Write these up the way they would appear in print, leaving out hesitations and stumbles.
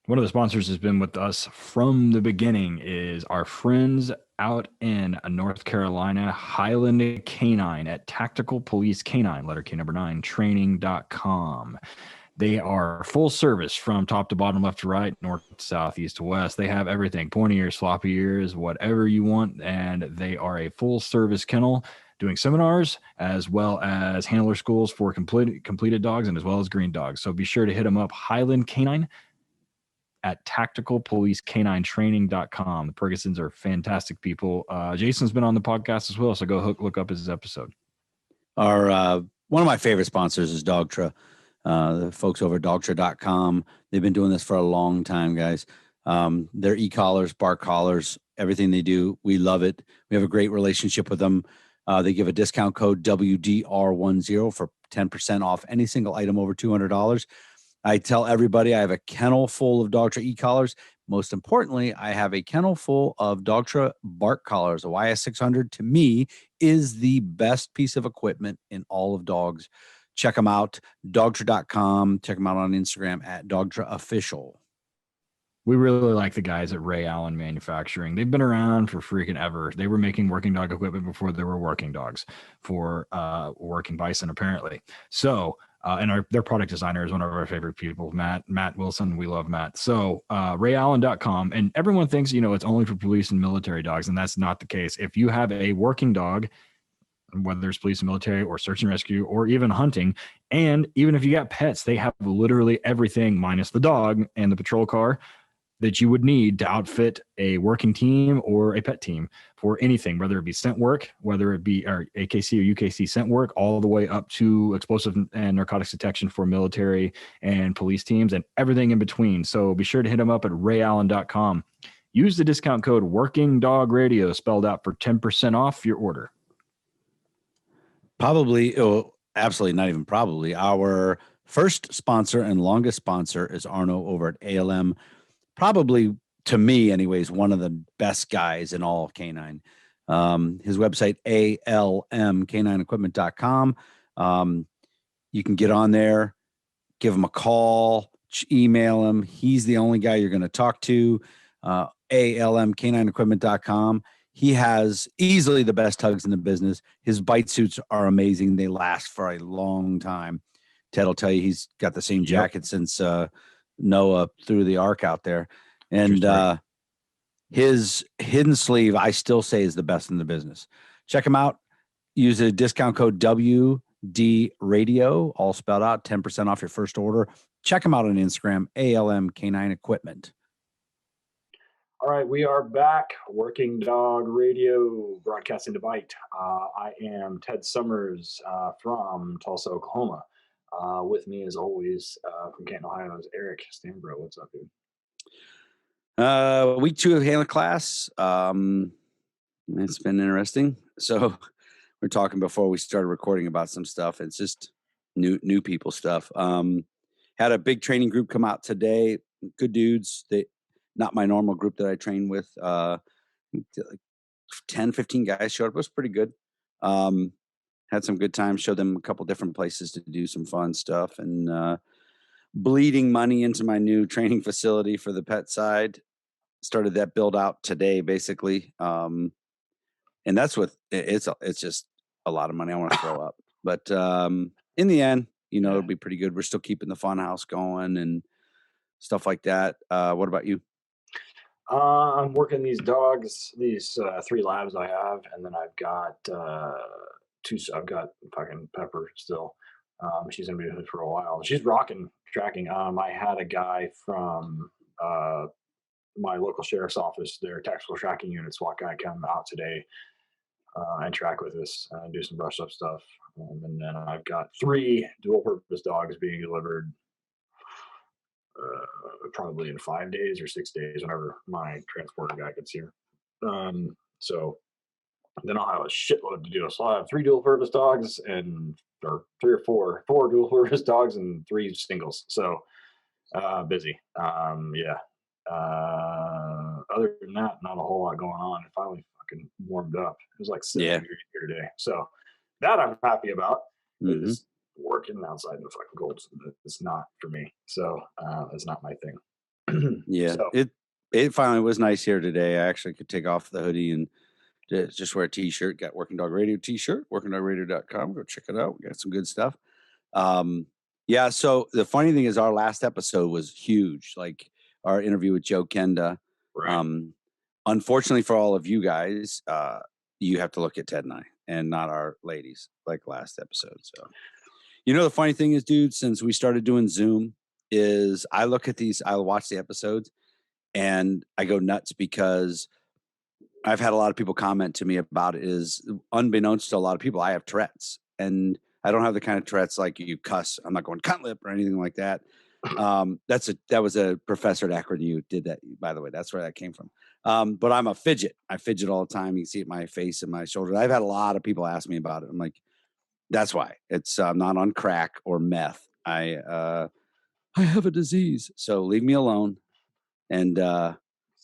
One of the sponsors has been with us from the beginning is our friends out in North Carolina, Highland Canine at Tactical Police Canine, letter K number 9, training.com. They are full service from top to bottom, left to right, north, south, east to west. They have everything, pointy ears, floppy ears, whatever you want. And they are a full service kennel doing seminars as well as handler schools for completed dogs and as well as green dogs. So be sure to hit them up, Highland Canine at tacticalpolicecaninetraining.com. The Fergusons are fantastic people. Jason's been on the podcast as well, so go look up his episode. Our one of my favorite sponsors is Dogtra. The folks over at dogtra.com. They've been doing this for a long time, guys. Their e-collars, bark collars, everything they do, we love it. We have a great relationship with them. They give a discount code WDR10 for 10% off any single item over $200. I tell everybody I have a kennel full of Dogtra e-collars. Most importantly, I have a kennel full of Dogtra bark collars. The YS600 to me is the best piece of equipment in all of dogs. Check them out, dogtra.com. Check them out on Instagram at dogtraofficial. We really like the guys at Ray Allen Manufacturing. They've been around for freaking ever. They were making working dog equipment before there were working dogs for working bison, apparently. So, and their product designer is one of our favorite people, Matt Wilson. We love Matt. So, rayallen.com. And everyone thinks, it's only for police and military dogs. And that's not the case. If you have a working dog, whether it's police and military or search and rescue or even hunting, and even if you got pets, they have literally everything minus the dog and the patrol car that you would need to outfit a working team or a pet team for anything, whether it be scent work, whether it be or AKC or UKC scent work, all the way up to explosive and narcotics detection for military and police teams and everything in between. So be sure to hit them up at rayallen.com. Use the discount code Working Dog Radio spelled out for 10% off your order. Probably, absolutely not even probably. Our first sponsor and longest sponsor is Arno over at ALM. Probably, to me anyways, one of the best guys in all canine. His website, almcanineequipment.com. You can get on there, give him a call, email him. He's the only guy you're going to talk to. almcanineequipment.com. He has easily the best tugs in the business. His bite suits are amazing. They last for a long time. Ted will tell you he's got the same jacket since Noah threw the ark out there. And his hidden sleeve, I still say, is the best in the business. Check him out. Use a discount code WD Radio, all spelled out, 10% off your first order. Check him out on Instagram, ALM Canine Equipment. All right, we are back. Working Dog Radio, broadcasting to Bite. I am Ted Summers from Tulsa, Oklahoma. With me, as always, from Canton, Ohio, is Eric Stambro. What's up, dude? Week 2 of handler class. It's been interesting. So we're talking before we started recording about some stuff. It's just new people stuff. Had a big training group come out today. Good dudes. They not my normal group that I train with. Like 10, 15 guys showed up. It was pretty good. Had some good times. Showed them a couple different places to do some fun stuff, and bleeding money into my new training facility for the pet side. Started that build out today, basically. And that's what it's just a lot of money. I want to throw up, but in the end, it'll be pretty good. We're still keeping the fun house going and stuff like that. What about you? I'm working these dogs, these 3 labs I have, and then I've got 2. I've got fucking Pepper still. She's gonna be with me for a while. She's rocking tracking. I had a guy from my local sheriff's office, their tactical tracking unit, SWAT guy, come out today and track with us and do some brush up stuff. And then I've got 3 dual purpose dogs being delivered probably in 5 days or 6 days, whenever my transporter guy gets here. So then I'll have a shitload to do. So I'll have 3 dual purpose dogs or 3 or 4 dual purpose dogs and 3 singles. So busy. Yeah. Other than that, not a whole lot going on. It finally fucking warmed up. It was like 70 degrees here today. So that I'm happy about. Mm-hmm. Working outside in the fucking cold, it's not for me. So it's not my thing. Yeah, So it finally was nice here today. I actually could take off the hoodie and just wear a t-shirt. Got Working Dog Radio t-shirt, workingdogradio.com. Go check it out. We got some good stuff. Yeah, so the funny thing is our last episode was huge, like our interview with Joe Kenda. right. Unfortunately for all of you guys, you have to look at Ted and I and not our ladies like last episode. So, the funny thing is, dude, since we started doing Zoom, is I look at these, I'll watch the episodes and I go nuts because I've had a lot of people comment to me about it. Is unbeknownst to a lot of people, I have Tourette's, and I don't have the kind of Tourette's like you cuss. I'm not going cunt lip or anything like that. That was a professor at Akron U did that, by the way. That's where that came from. But I'm a fidget. I fidget all the time. You can see it in my face and my shoulders. I've had a lot of people ask me about it. I'm like, that's why. It's not on crack or meth. I have a disease, so leave me alone. And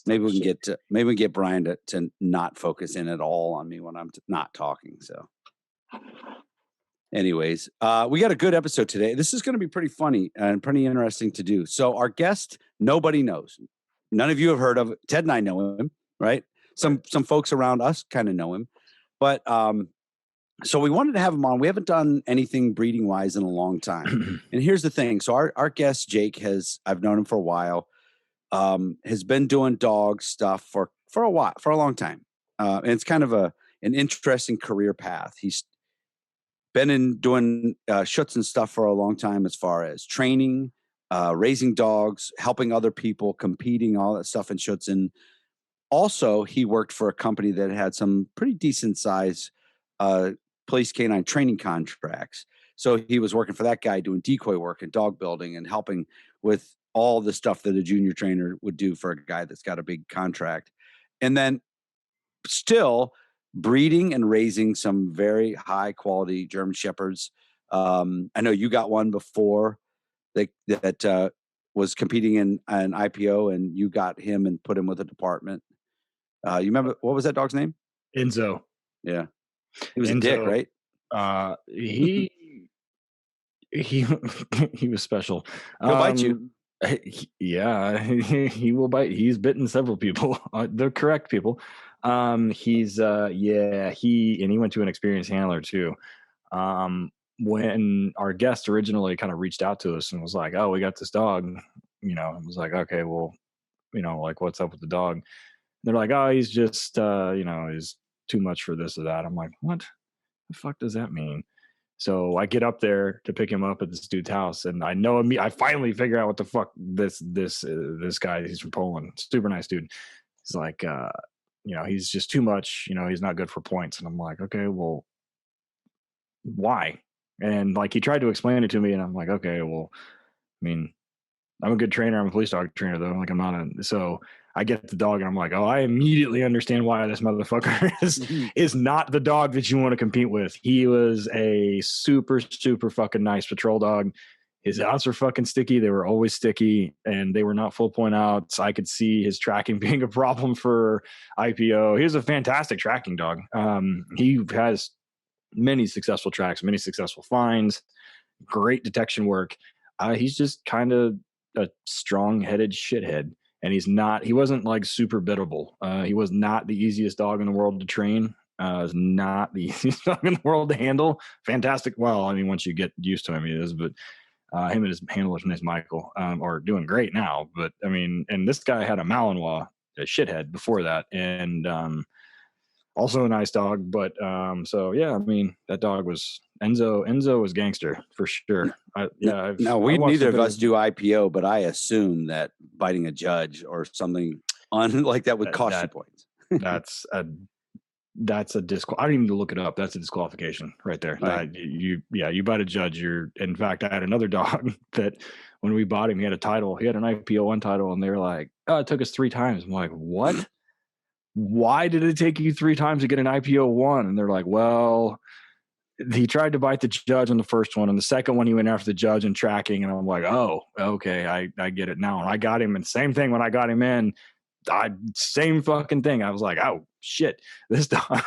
maybe we can get Brian to not focus in at all on me when I'm not talking. So, anyways, we got a good episode today. This is going to be pretty funny and pretty interesting to do. So, our guest, nobody knows. None of you have heard of. Ted and I know him, right? Some folks around us kind of know him, but so we wanted to have him on. We haven't done anything breeding wise in a long time. And here's the thing. So our guest Jake I've known him for a while. Has been doing dog stuff for a while, for a long time. And it's kind of an interesting career path. He's been doing Schutz and stuff for a long time, as far as training, raising dogs, helping other people, competing, all that stuff in Schutz. And also he worked for a company that had some pretty decent size police canine training contracts. So he was working for that guy doing decoy work and dog building and helping with all the stuff that a junior trainer would do for a guy that's got a big contract. And then still breeding and raising some very high quality German Shepherds. I know you got one before that was competing in an IPO, and you got him and put him with a department. You remember, what was that dog's name? Enzo. Yeah. He was Enzo, a dick, right? He he was special. He'll bite you. Yeah, he will bite. He's bitten several people, the correct people. He went to an experienced handler too. When our guest originally kind of reached out to us and was like, "Oh, we got this dog," it was like, "Okay, well, like, what's up with the dog?" They're like, "Oh, he's just, he's too much for this or that." I'm like, "What the fuck does that mean?" So I get up there to pick him up at this dude's house, and I finally figure out what the fuck this guy. He's from Poland, super nice dude. He's like, he's just too much. He's not good for points. And I'm like, okay, well, why? And like he tried to explain it to me, and I'm like, okay, well, I mean, I'm a good trainer. I'm a police dog trainer, though. Like, I'm not so I get the dog and I'm like, oh, I immediately understand why this motherfucker is not the dog that you want to compete with. He was a super, super fucking nice patrol dog. His outs were fucking sticky. They were always sticky, and they were not full point outs. I could see his tracking being a problem for IPO. He was a fantastic tracking dog. He has many successful tracks, many successful finds, great detection work. He's just kind of a strong-headed shithead, and he wasn't like super biddable. He was not the easiest dog in the world to train. Is not the easiest dog in the world to handle. Fantastic. Well, I mean, once you get used to him, he is. But him and his handler, his name's Michael, are doing great now. But I mean, and this guy had a Malinois, a shithead before that, and also a nice dog. But so yeah, I mean, that dog was Enzo was gangster for sure. Neither of us do IPO, but I assume that biting a judge or something on like that would cost you points. that's a I don't even need to look it up. That's a disqualification right there. Right. You bite a judge. In fact, I had another dog that when we bought him, he had a title. He had an IPO 1 title, and they were like, "Oh, it took us 3 times." I'm like, "What? Why did it take you 3 times to get an IPO 1?" And they're like, "Well, he tried to bite the judge on the first one, and the second one he went after the judge and tracking." And I'm like, "Oh, okay, I get it now." And I got him, and same thing when I got him in. Same fucking thing. I was like, oh shit, this dog.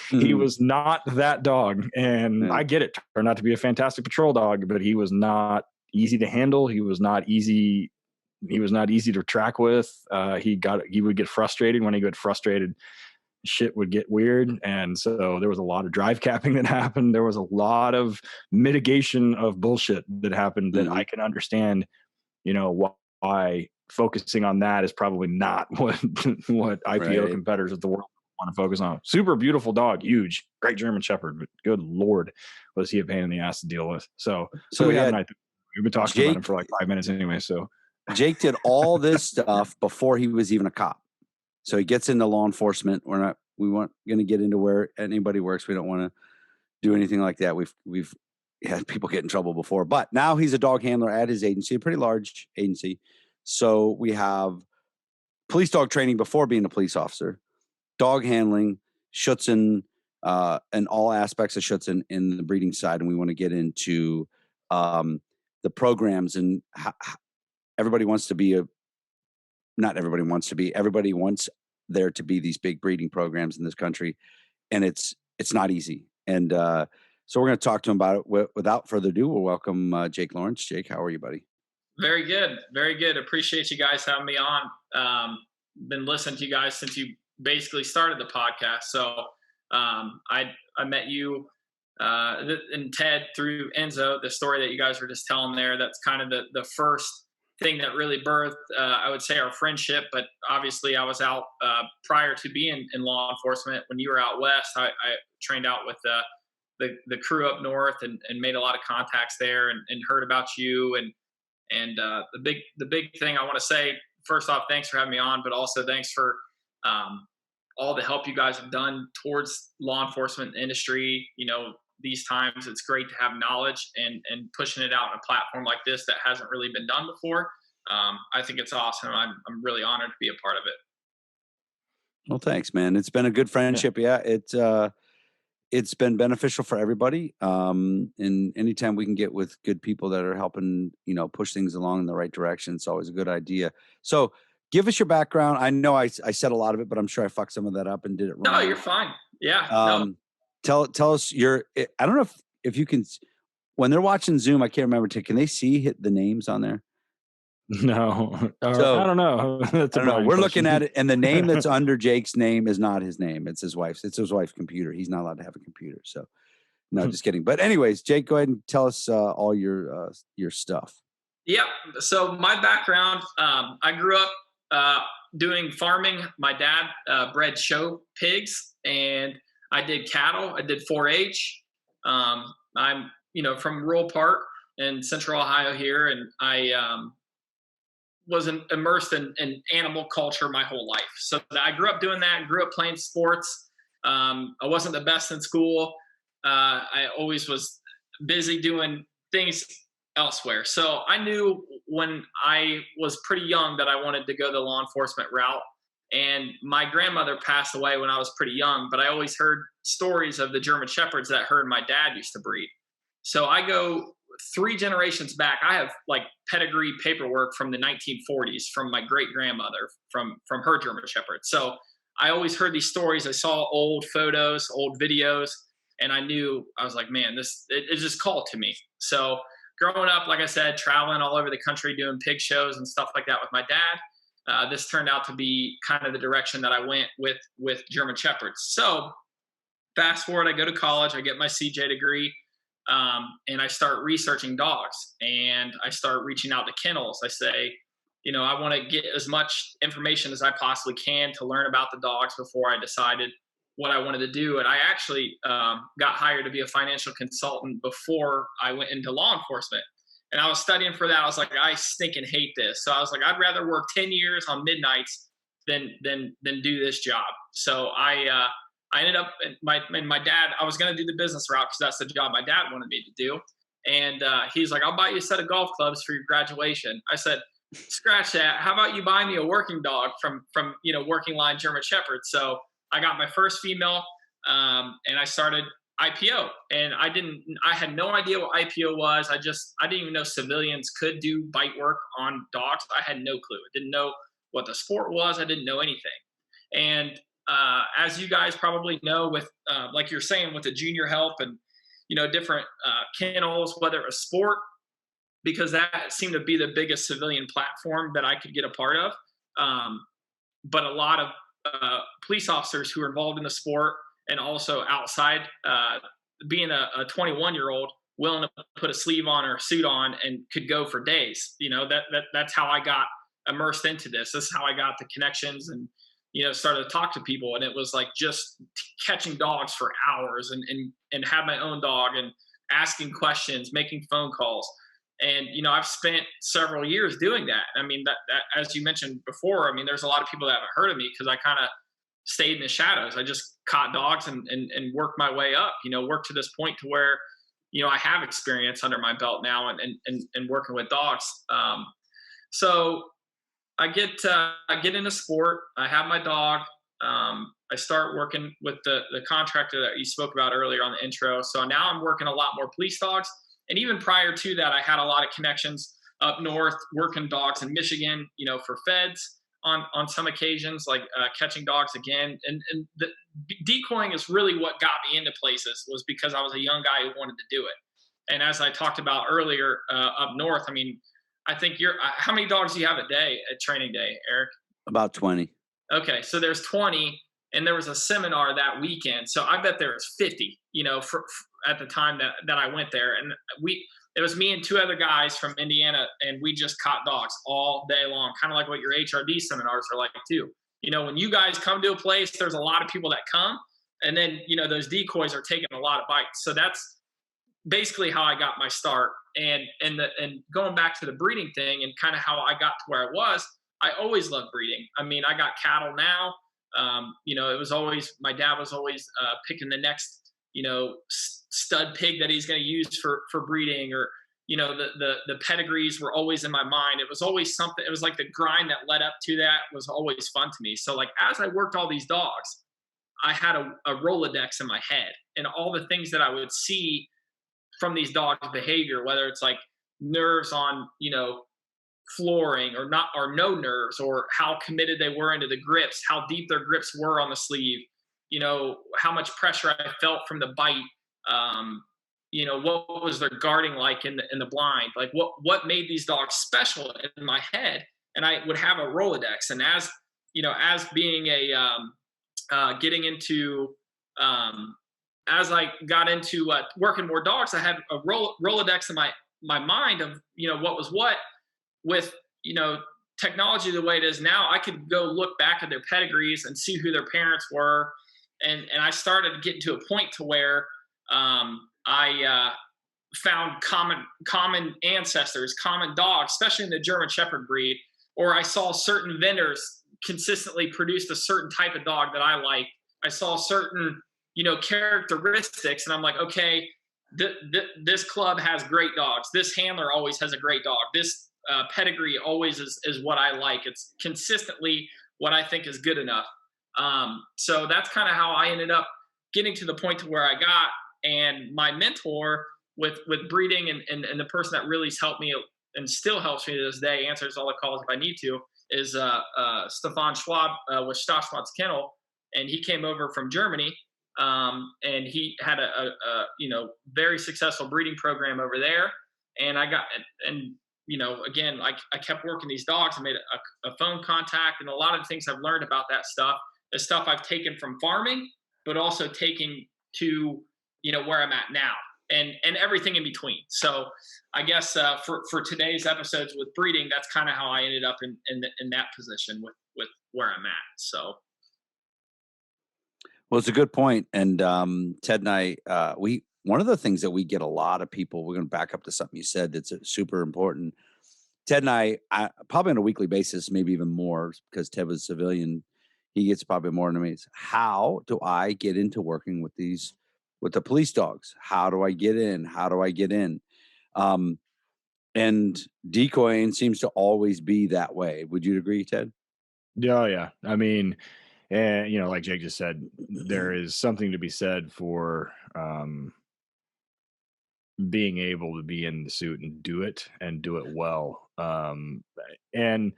He was not that dog, and I get it. Turned out to be a fantastic patrol dog, but he was not easy to handle. He was not easy he was not easy to track with. He would get frustrated. When he got frustrated, shit would get weird. And so there was a lot of drive capping that happened. There was a lot of mitigation of bullshit that happened that I can understand, why focusing on that is probably not what IPO competitors of the world want to focus on. Super beautiful dog, huge, great German Shepherd, but good Lord, was he a pain in the ass to deal with. So we have we've been talking about him for like 5 minutes anyway. So Jake did all this stuff before he was even a cop. So he gets into law enforcement. We weren't going to get into where anybody works. We don't want to do anything like that. We've had people get in trouble before, but now he's a dog handler at his agency, a pretty large agency. So we have police dog training before being a police officer, dog handling, Schutzen, and all aspects of Schutzen in the breeding side. And we want to get into the programs and how everybody wants to be not everybody wants to be, everybody wants there to be these big breeding programs in this country. And it's not easy. And so we're going to talk to him about it. Without further ado, we'll welcome Jake Lawrence. Jake, how are you, buddy? Very good. Very good. Appreciate you guys having me on. Been listening to you guys since you basically started the podcast. So I met you and Ted through Enzo, the story that you guys were just telling there. That's kind of the first thing that really birthed, I would say, our friendship. But obviously I was out prior to being in law enforcement. When you were out west, I trained out with the crew up north and made a lot of contacts there and heard about you. And the big thing I want to say, first off, thanks for having me on, but also thanks for all the help you guys have done towards law enforcement industry. These times it's great to have knowledge and pushing it out on a platform like this that hasn't really been done before. I think it's awesome. I'm really honored to be a part of it. Well, thanks, man. It's been a good friendship. Yeah, it's been beneficial for everybody. And anytime we can get with good people that are helping, push things along in the right direction, it's always a good idea. So give us your background. I know I said a lot of it, but I'm sure I fucked some of that up and did it wrong. No, you're fine. Yeah. No. Tell us I don't know if you can, when they're watching Zoom, I can't remember, can they see the names on there? No. So, I don't know. That's I don't know. We're looking at it, and the name that's under Jake's name is not his name. It's his wife's. It's his wife's computer. He's not allowed to have a computer. So, no, just kidding. But anyways, Jake, go ahead and tell us all your stuff. Yeah. So my background, I grew up doing farming. My dad bred show pigs, and I did cattle. I did 4-H. I'm from rural part in central Ohio here, and I was immersed in animal culture my whole life. So I grew up doing that, grew up playing sports. I wasn't the best in school. I always was busy doing things elsewhere. So I knew when I was pretty young that I wanted to go the law enforcement route. And my grandmother passed away when I was pretty young, but I always heard stories of the German Shepherds that her and my dad used to breed. So I go 3 generations back. I have like pedigree paperwork from the 1940s from my great grandmother from her German Shepherd. So I always heard these stories. I saw old photos, old videos, and I knew, I was like, man, it just called to me. So growing up, like I said, traveling all over the country, doing pig shows and stuff like that with my dad, this turned out to be kind of the direction that I went with German Shepherds. So fast forward, I go to college, I get my CJ degree, and I start researching dogs, and I start reaching out to kennels. I say, I want to get as much information as I possibly can to learn about the dogs before I decided what I wanted to do. And I actually got hired to be a financial consultant before I went into law enforcement. And I was studying for that. I was like, I stinking hate this. So I was like, I'd rather work 10 years on midnights than do this job. So I ended up, my dad, I was going to do the business route because that's the job my dad wanted me to do. And he's like, I'll buy you a set of golf clubs for your graduation. I said, scratch that. How about you buy me a working dog from working line German Shepherd? So I got my first female, and I started IPO, and I had no idea what IPO was. I didn't even know civilians could do bite work on dogs. I had no clue. I didn't know what the sport was. I didn't know anything. And as you guys probably know, with like you're saying, with the junior help and different kennels, whether it was sport because that seemed to be the biggest civilian platform that I could get a part of. But a lot of police officers who are involved in the sport and also outside, being a 21-year-old willing to put a sleeve on or a suit on and could go for days. That's how I got immersed into this. This is how I got the connections and started to talk to people. And it was like just catching dogs for hours and have my own dog and asking questions, making phone calls. And I've spent several years doing that. I mean, that as you mentioned before, I mean, there's a lot of people that haven't heard of me because I kind of stayed in the shadows. I just caught dogs and worked my way up. Worked to this point to where I have experience under my belt now and working with dogs. So I get into sport. I have my dog. I start working with the contractor that you spoke about earlier on the intro. So now I'm working a lot more police dogs. And even prior to that, I had a lot of connections up north, working dogs in Michigan, for feds on some occasions, like catching dogs again. And the decoying is really what got me into places, was because I was a young guy who wanted to do it. And as I talked about earlier, up north, I mean, I think how many dogs do you have a day at training day, Eric? About 20. Okay. So there's 20, and there was a seminar that weekend. So I bet there was 50, at the time that I went there. And it was me and two other guys from Indiana, and we just caught dogs all day long, kind of like what your HRD seminars are like too. When you guys come to a place, there's a lot of people that come, and then, those decoys are taking a lot of bites. So that's basically how I got my start. And going back to the breeding thing and kind of how I got to where I was, I always loved breeding. I mean, I got cattle now. It was always, my dad was always picking the next, stud pig that he's going to use for breeding, or, the pedigrees were always in my mind. It was always something. It was like the grind that led up to that was always fun to me. So like, as I worked all these dogs, I had a Rolodex in my head, and all the things that I would see from these dogs' behavior, whether it's like nerves on, flooring or not, or no nerves, or how committed they were into the grips, how deep their grips were on the sleeve, how much pressure I felt from the bite, what was their guarding like in the blind, like what made these dogs special in my head. And I would have a Rolodex. And as being getting into, as I got into working more dogs, I had a Rolodex in my mind of, what was what. With, technology the way it is now, I could go look back at their pedigrees and see who their parents were. And I started getting to a point to where I found common ancestors, common dogs, especially in the German Shepherd breed, or I saw certain vendors consistently produced a certain type of dog that I like. I saw certain, characteristics, and I'm like, okay, this club has great dogs. This handler always has a great dog. This pedigree always is what I like. It's consistently what I think is good enough. So that's kind of how I ended up getting to the point to where I got. And my mentor with breeding and the person that really helped me and still helps me to this day, answers all the calls if I need to, is Stefan Schwab with Stoschwatz Kennel. And he came over from Germany, and he had a very successful breeding program over there. And again, I kept working these dogs. I made a phone contact, and a lot of the things I've learned about that stuff is stuff I've taken from farming, but also taking to, where I'm at now, and everything in between. So I guess for today's episodes with breeding, that's kind of how I ended up in that position with where I'm at. So. Well, it's a good point. And Ted and I, one of the things that we get a lot of people, we're going to back up to something you said that's super important. Ted and I probably on a weekly basis, maybe even more, because Ted was a civilian, he gets probably more than me. How do I get into working with the police dogs? How do I get in? How do I get in? And decoying seems to always be that way. Would you agree, Ted? Yeah. I mean, and like Jake just said, there is something to be said for being able to be in the suit and do it well. And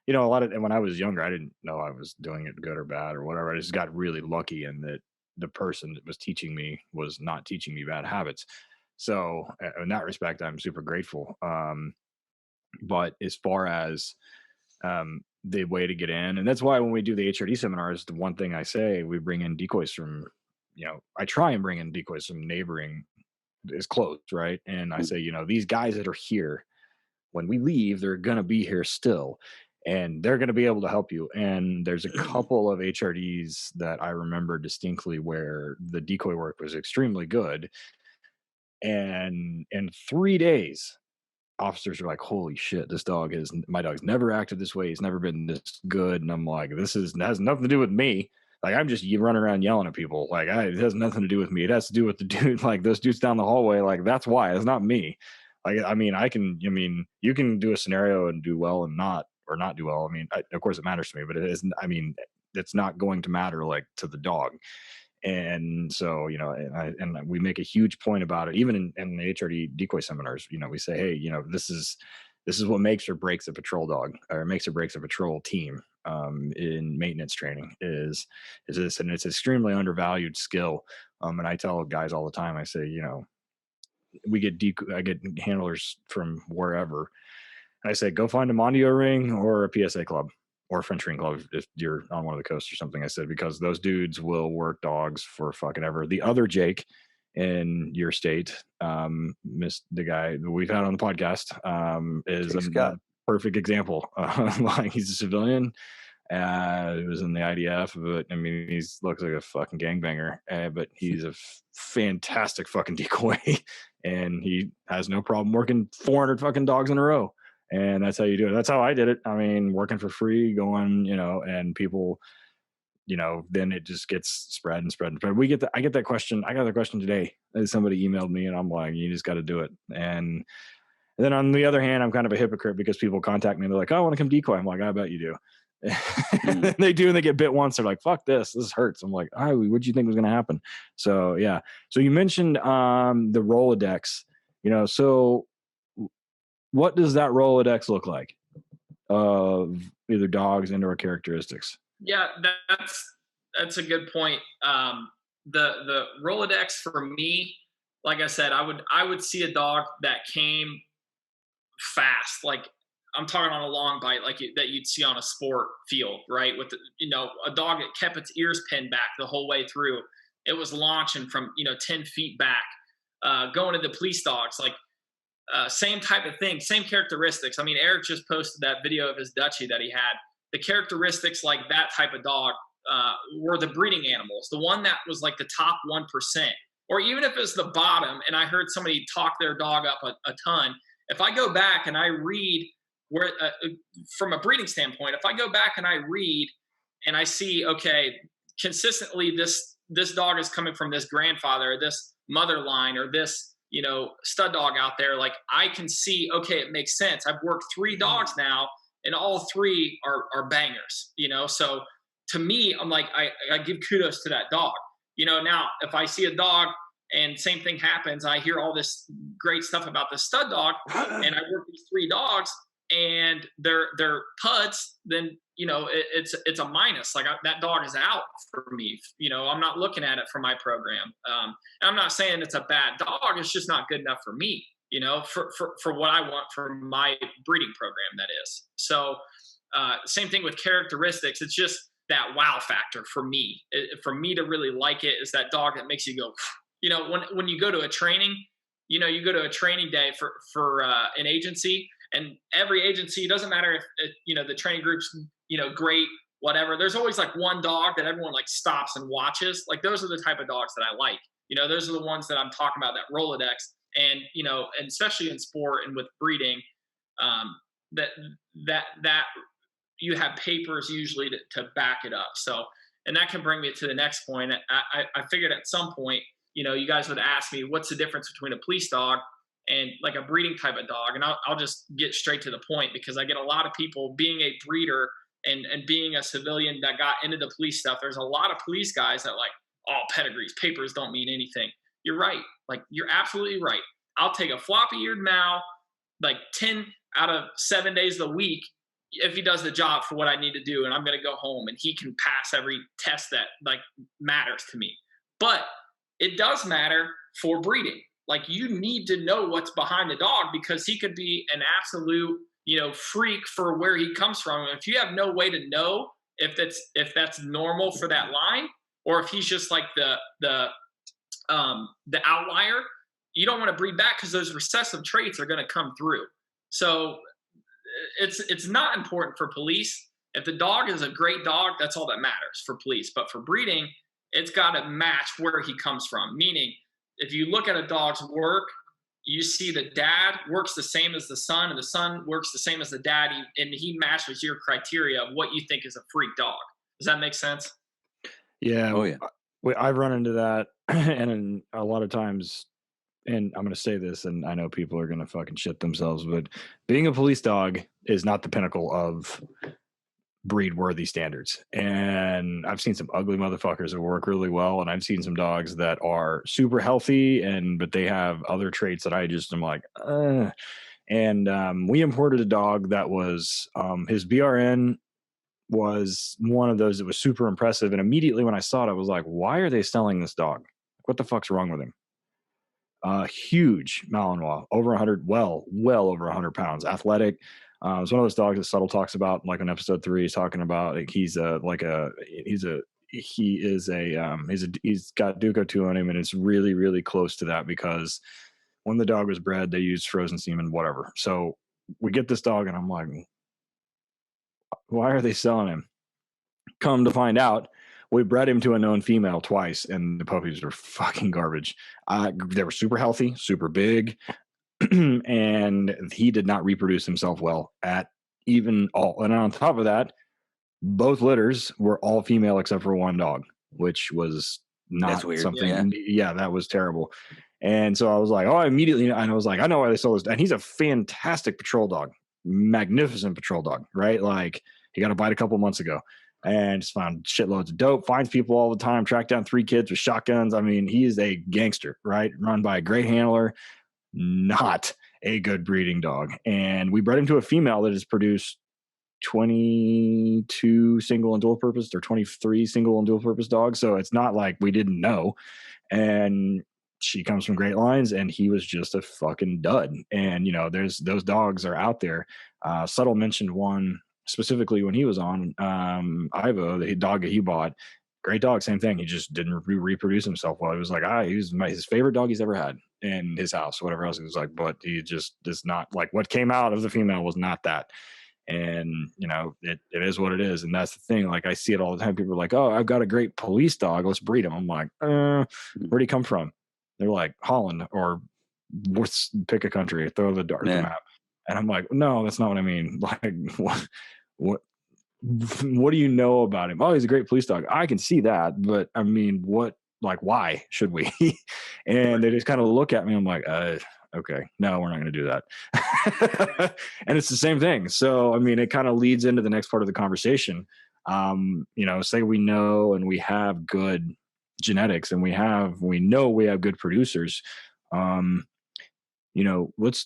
a lot of, and when I was younger, I didn't know I was doing it good or bad or whatever. I just got really lucky in that the person that was teaching me was not teaching me bad habits. So in that respect, I'm super grateful. But as far as the way to get in, and that's why when we do the HRD seminars, the one thing I say, we bring in decoys from, I try and bring in decoys from neighboring is close, right? And I say, these guys that are here, when we leave, they're going to be here still, and they're going to be able to help you. And there's a couple of HRDs that I remember distinctly where the decoy work was extremely good. And in 3 days, officers are like, holy shit, my dog's never acted this way. He's never been this good. And I'm like, that has nothing to do with me. Like, I'm just running around yelling at people. Like, it has nothing to do with me. It has to do with the dude, like those dudes down the hallway. Like, that's why. It's not me. Like, you can do a scenario and do well and not do well. I mean, of course it matters to me, but it isn't, it's not going to matter like to the dog. And so, and we make a huge point about it, even in the HRD decoy seminars. We say, hey, this is what makes or breaks a patrol dog, or makes or breaks a patrol team in maintenance training is this, and it's an extremely undervalued skill. And I tell guys all the time, I say, I get handlers from wherever. I say, go find a Mondio ring or a PSA club or a French ring club if you're on one of the coasts or something. I said, because those dudes will work dogs for fucking ever. The other Jake in your state, the guy that we've had on the podcast, is a perfect example. Like, he's a civilian. He was in the IDF, but he looks like a fucking gangbanger, but he's a fantastic fucking decoy, and he has no problem working 400 fucking dogs in a row. And that's how you do it. That's how I did it. Working for free, going, and people, then it just gets spread and spread and spread. I get that question. I got that question today. Somebody emailed me, and I'm like, you just got to do it. And then on the other hand, I'm kind of a hypocrite because people contact me and they're like, oh, I want to come decoy. I'm like, I bet you do. They do, and they get bit once. They're like, fuck this hurts. I'm like, what do you think was going to happen? So yeah. So you mentioned the Rolodex, so what does that Rolodex look like of either dogs and or characteristics? Yeah, that's a good point. The Rolodex for me, like I said, I would see a dog that came fast, like I'm talking on a long bite, like that you'd see on a sport field, right? With a dog that kept its ears pinned back the whole way through. It was launching from 10 feet back, going to the police dogs, like same type of thing, same characteristics. Eric just posted that video of his Dutchie that he had. The characteristics like that type of dog were the breeding animals. The one that was like the top 1%, or even if it's the bottom, and I heard somebody talk their dog up a ton. If I go back and I read where, from a breeding standpoint, if I go back and I read and I see, okay, consistently this dog is coming from this grandfather, or this mother line, or this stud dog out there, like I can see, okay, it makes sense. I've worked 3 dogs now, and all 3 are bangers. So to me, I'm like, I give kudos to that dog. Now if I see a dog and same thing happens, I hear all this great stuff about the stud dog, and I work these 3 dogs and they're puds, then it's a minus. Like that dog is out for me. I'm not looking at it for my program. And I'm not saying it's a bad dog. It's just not good enough for me. For what I want for my breeding program, that is. So same thing with characteristics. It's just that wow factor for me. For me to really like it is that dog that makes you go. When you go to a training, you go to a training day for an agency, and every agency, it doesn't matter if the training group's great, whatever. There's always like one dog that everyone like stops and watches. Like those are the type of dogs that I like. Those are the ones that I'm talking about, that Rolodex, and and especially in sport and with breeding, that you have papers usually to back it up. So, and that can bring me to the next point. I figured at some point, you guys would ask me, what's the difference between a police dog and like a breeding type of dog? And I'll just get straight to the point, because I get a lot of people, being a breeder and being a civilian that got into the police stuff. There's a lot of police guys that like, oh, pedigrees, papers don't mean anything. You're right. Like, you're absolutely right. I'll take a floppy-eared Mal like 10 out of 7 days a week if he does the job for what I need to do, and I'm going to go home and he can pass every test that like matters to me. But it does matter for breeding. like you need to know what's behind the dog, because he could be an absolute, freak for where he comes from. And if you have no way to know if that's normal for that line, or if he's just like the outlier, you don't want to breed back, because those recessive traits are going to come through. So it's not important for police. If the dog is a great dog, that's all that matters for police. But for breeding, it's got to match where he comes from. Meaning, if you look at a dog's work, you see the dad works the same as the son, and the son works the same as the dad, and he matches your criteria of what you think is a freak dog. Does that make sense? Yeah. Oh, yeah. I've run into that, and a lot of times, and I'm going to say this, and I know people are going to fucking shit themselves, but being a police dog is not the pinnacle of breed worthy standards. And I've seen some ugly motherfuckers that work really well, and I've seen some dogs that are super healthy, but they have other traits that I just am like, And we imported a dog that was his BRN was one of those that was super impressive. And immediately when I saw it, I was like, why are they selling this dog? What the fuck's wrong with him? Huge Malinois, over 100, well over 100 pounds, athletic. It's one of those dogs that Subtle talks about, like on episode 3, he's talking about like he's got Duco 2 on him, and it's really, really close to that, because when the dog was bred, they used frozen semen, whatever. So we get this dog, and I'm like, why are they selling him? Come to find out, we bred him to a known female twice, and the puppies were fucking garbage. They were super healthy, super big, and he did not reproduce himself well at even all. And on top of that, both litters were all female except for one dog, which was not something. Yeah, that was terrible. And so I was like, and I was like, I know why they sold this. And he's a fantastic patrol dog, magnificent patrol dog, right? Like, he got a bite a couple months ago, and just found shitloads of dope, finds people all the time, tracked down 3 kids with shotguns. I mean, he is a gangster, right? Run by a great handler, not a good breeding dog. And we bred him to a female that has produced 22 single and dual purpose, or 23 single and dual purpose dogs. So it's not like we didn't know. And she comes from great lines, and he was just a fucking dud. And, there's those dogs are out there. Subtle mentioned one specifically when he was on Ivo, the dog that he bought. Great dog, same thing. He just didn't reproduce himself well. He was like, he was his favorite dog he's ever had in his house, whatever else. He was like, but he just is not, like, what came out of the female was not that. And, it is what it is. And that's the thing. Like, I see it all the time. People are like, oh, I've got a great police dog, let's breed him. I'm like, where'd he come from? They're like, Holland, or pick a country, throw the map. And I'm like, no, that's not what I mean. Like, what do you know about him? Oh, he's a great police dog. I can see that, but I mean, why should we? And they just kind of look at me. I'm like, okay, no, we're not going to do that. And it's the same thing. So, I mean, it kind of leads into the next part of the conversation. Say we know and we have good genetics, and we know we have good producers. Let's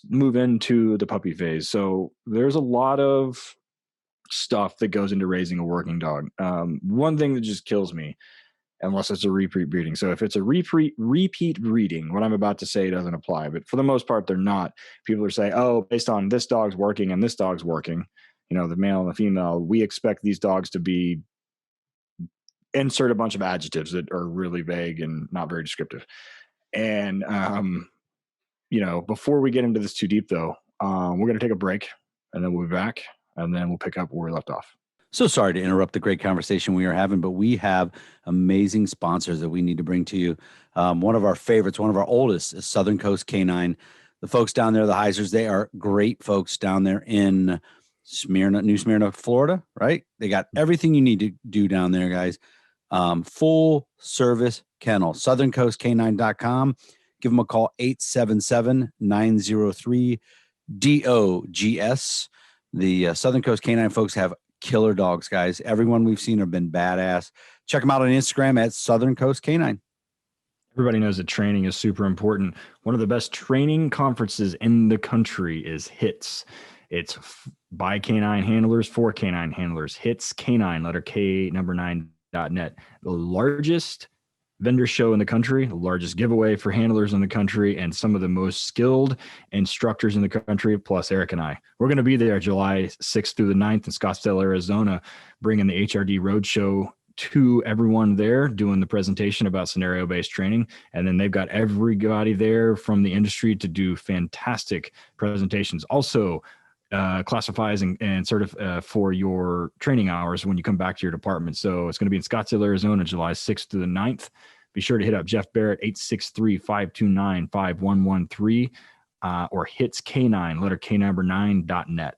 move into the puppy phase. So there's a lot of stuff that goes into raising a working dog. One thing that just kills me, unless it's a repeat breeding. So if it's a repeat breeding, what I'm about to say doesn't apply, but for the most part, they're not. People are saying, oh, based on this dog's working and this dog's working, the male and the female, we expect these dogs to be, insert a bunch of adjectives that are really vague and not very descriptive. And, before we get into this too deep though, we're going to take a break, and then we'll be back, and then we'll pick up where we left off. So sorry to interrupt the great conversation we are having, but we have amazing sponsors that we need to bring to you. One of our favorites, one of our oldest, is Southern Coast Canine. The folks down there, the Heisers, they are great folks down there in New Smyrna, Florida, right? They got everything you need to do down there, guys. Full service kennel, southerncoastcanine.com. Give them a call, 877-903-DOGS. The Southern Coast Canine folks have killer dogs, guys. Everyone we've seen have been badass. Check them out on Instagram at Southern Coast Canine. Everybody knows that training is super important. One of the best training conferences in the country is HITS. It's by canine handlers for canine handlers. HITS Canine, letter K, number 9.net. The largest vendor show in the country, the largest giveaway for handlers in the country, and some of the most skilled instructors in the country, plus Eric and I. We're going to be there July 6th through the 9th in Scottsdale, Arizona, bringing the HRD Roadshow to everyone there, doing the presentation about scenario-based training. And then they've got everybody there from the industry to do fantastic presentations. Also, classifies and for your training hours when you come back to your department. So it's going to be in Scottsdale, Arizona, July 6th through the 9th. Be sure to hit up Jeff Barrett, 863-529-5113, or hits K9, letter K number 9.net.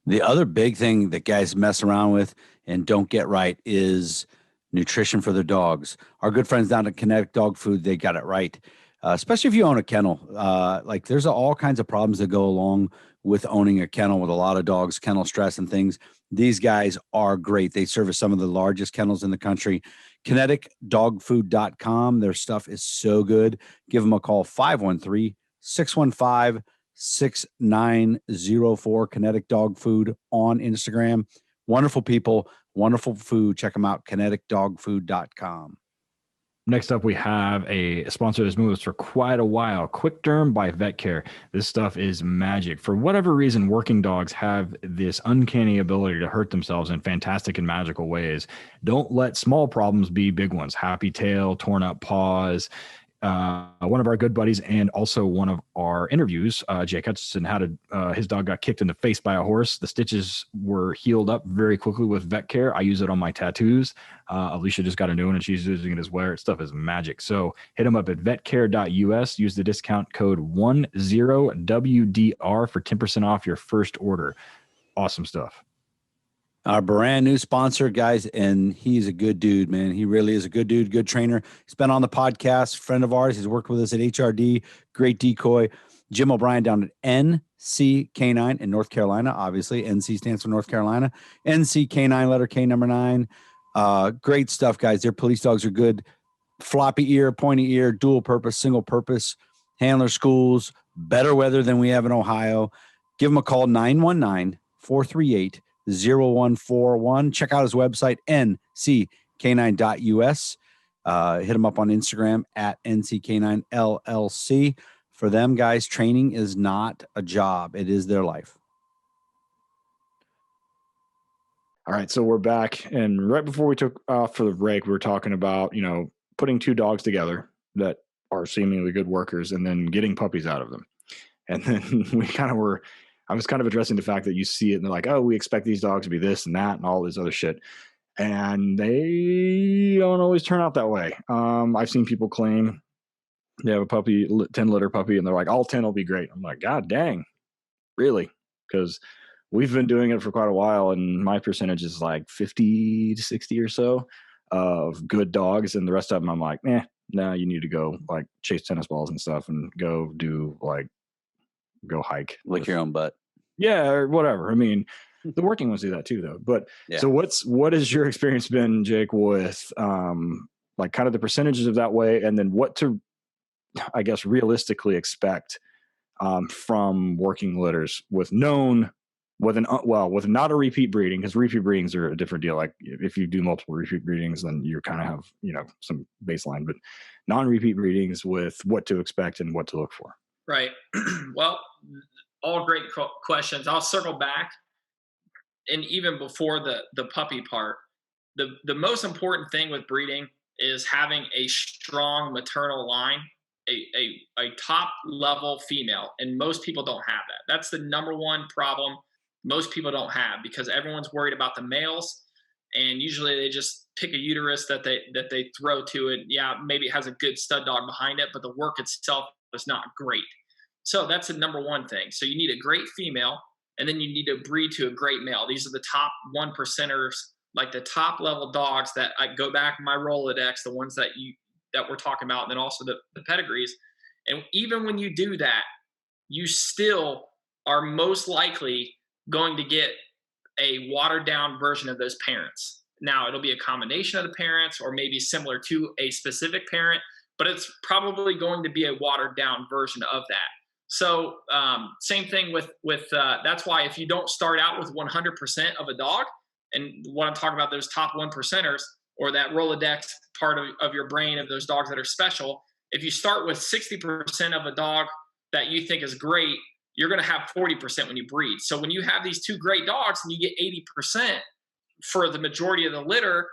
The other big thing that guys mess around with and don't get right is nutrition for their dogs. Our good friends down at Kinetic Dog Food, they got it right. Especially if you own a kennel. Like there's all kinds of problems that go along with owning a kennel with a lot of dogs, kennel stress and things. These guys are great. They service some of the largest kennels in the country. KineticDogFood.com. Their stuff is so good. Give them a call, 513-615-6904. Kinetic Dog Food on Instagram. Wonderful people, wonderful food. Check them out, KineticDogFood.com. Next up, we have a sponsor that's moved us for quite a while, Quick Derm by Vet Care. This stuff is magic. For whatever reason, working dogs have this uncanny ability to hurt themselves in fantastic and magical ways. Don't let small problems be big ones. Happy tail, torn up paws. One of our good buddies and also one of our interviews, Jake Hutchinson, had his dog got kicked in the face by a horse. The stitches were healed up very quickly with Vet Care. I use it on my tattoos. Alicia just got a new one and she's using it as well. Stuff is magic. So hit them up at vetcare.us. Use the discount code 10WDR for 10% off your first order. Awesome stuff. Our brand new sponsor, guys, and he's a good dude, man. He really is a good dude, good trainer. He's been on the podcast, friend of ours. He's worked with us at HRD, great decoy. Jim O'Brien down at NC K9 in North Carolina. Obviously, NC stands for North Carolina. NC K9, letter K number 9. Great stuff, guys. Their police dogs are good. Floppy ear, pointy ear, dual purpose, single purpose, handler schools, better weather than we have in Ohio. Give them a call, 919-438-0141. Check out his website, nck9.us. Hit him up on Instagram at nck9llc. For them, guys, training is not a job. It is their life. All right, so we're back. And right before we took off for the break, we were talking about, putting two dogs together that are seemingly good workers and then getting puppies out of them. And then I was kind of addressing the fact that you see it and they're like, oh, we expect these dogs to be this and that and all this other shit. And they don't always turn out that way. I've seen people claim they have a puppy, 10 litter puppy, and they're like, all 10 will be great. I'm like, God dang, really? Because we've been doing it for quite a while, and my percentage is like 50 to 60 or so of good dogs. And the rest of them, I'm like, no, you need to go like chase tennis balls and stuff and go hike. Lick your own butt. Yeah, or whatever. I mean, the working ones do that too, though. But yeah. So what has your experience been, Jake, with like kind of the percentages of that way, and then what to, I guess, realistically expect from working litters with not a repeat breeding, because repeat breedings are a different deal. Like if you do multiple repeat breedings, then you kind of have some baseline, but non-repeat breedings with what to expect and what to look for. Right. Well, all great questions. I'll circle back. And even before the puppy part, the most important thing with breeding is having a strong maternal line, a top level female. And most people don't have that. That's the number one problem most people don't have, because everyone's worried about the males. And usually they just pick a uterus that they throw to it. Yeah, maybe it has a good stud dog behind it, but the work itself is not great. So that's the number one thing. So you need a great female, and then you need to breed to a great male. These are the top 1%ers, like the top level dogs that I go back in my Rolodex, the ones that we're talking about, and then also the pedigrees. And even when you do that, you still are most likely going to get a watered down version of those parents. Now, it'll be a combination of the parents or maybe similar to a specific parent, but it's probably going to be a watered down version of that. So same thing with that's why if you don't start out with 100% of a dog, and what I'm talking about, those top 1%ers, or that Rolodex part of your brain of those dogs that are special, if you start with 60% of a dog that you think is great, you're going to have 40% when you breed. So when you have these two great dogs and you get 80% for the majority of the litter,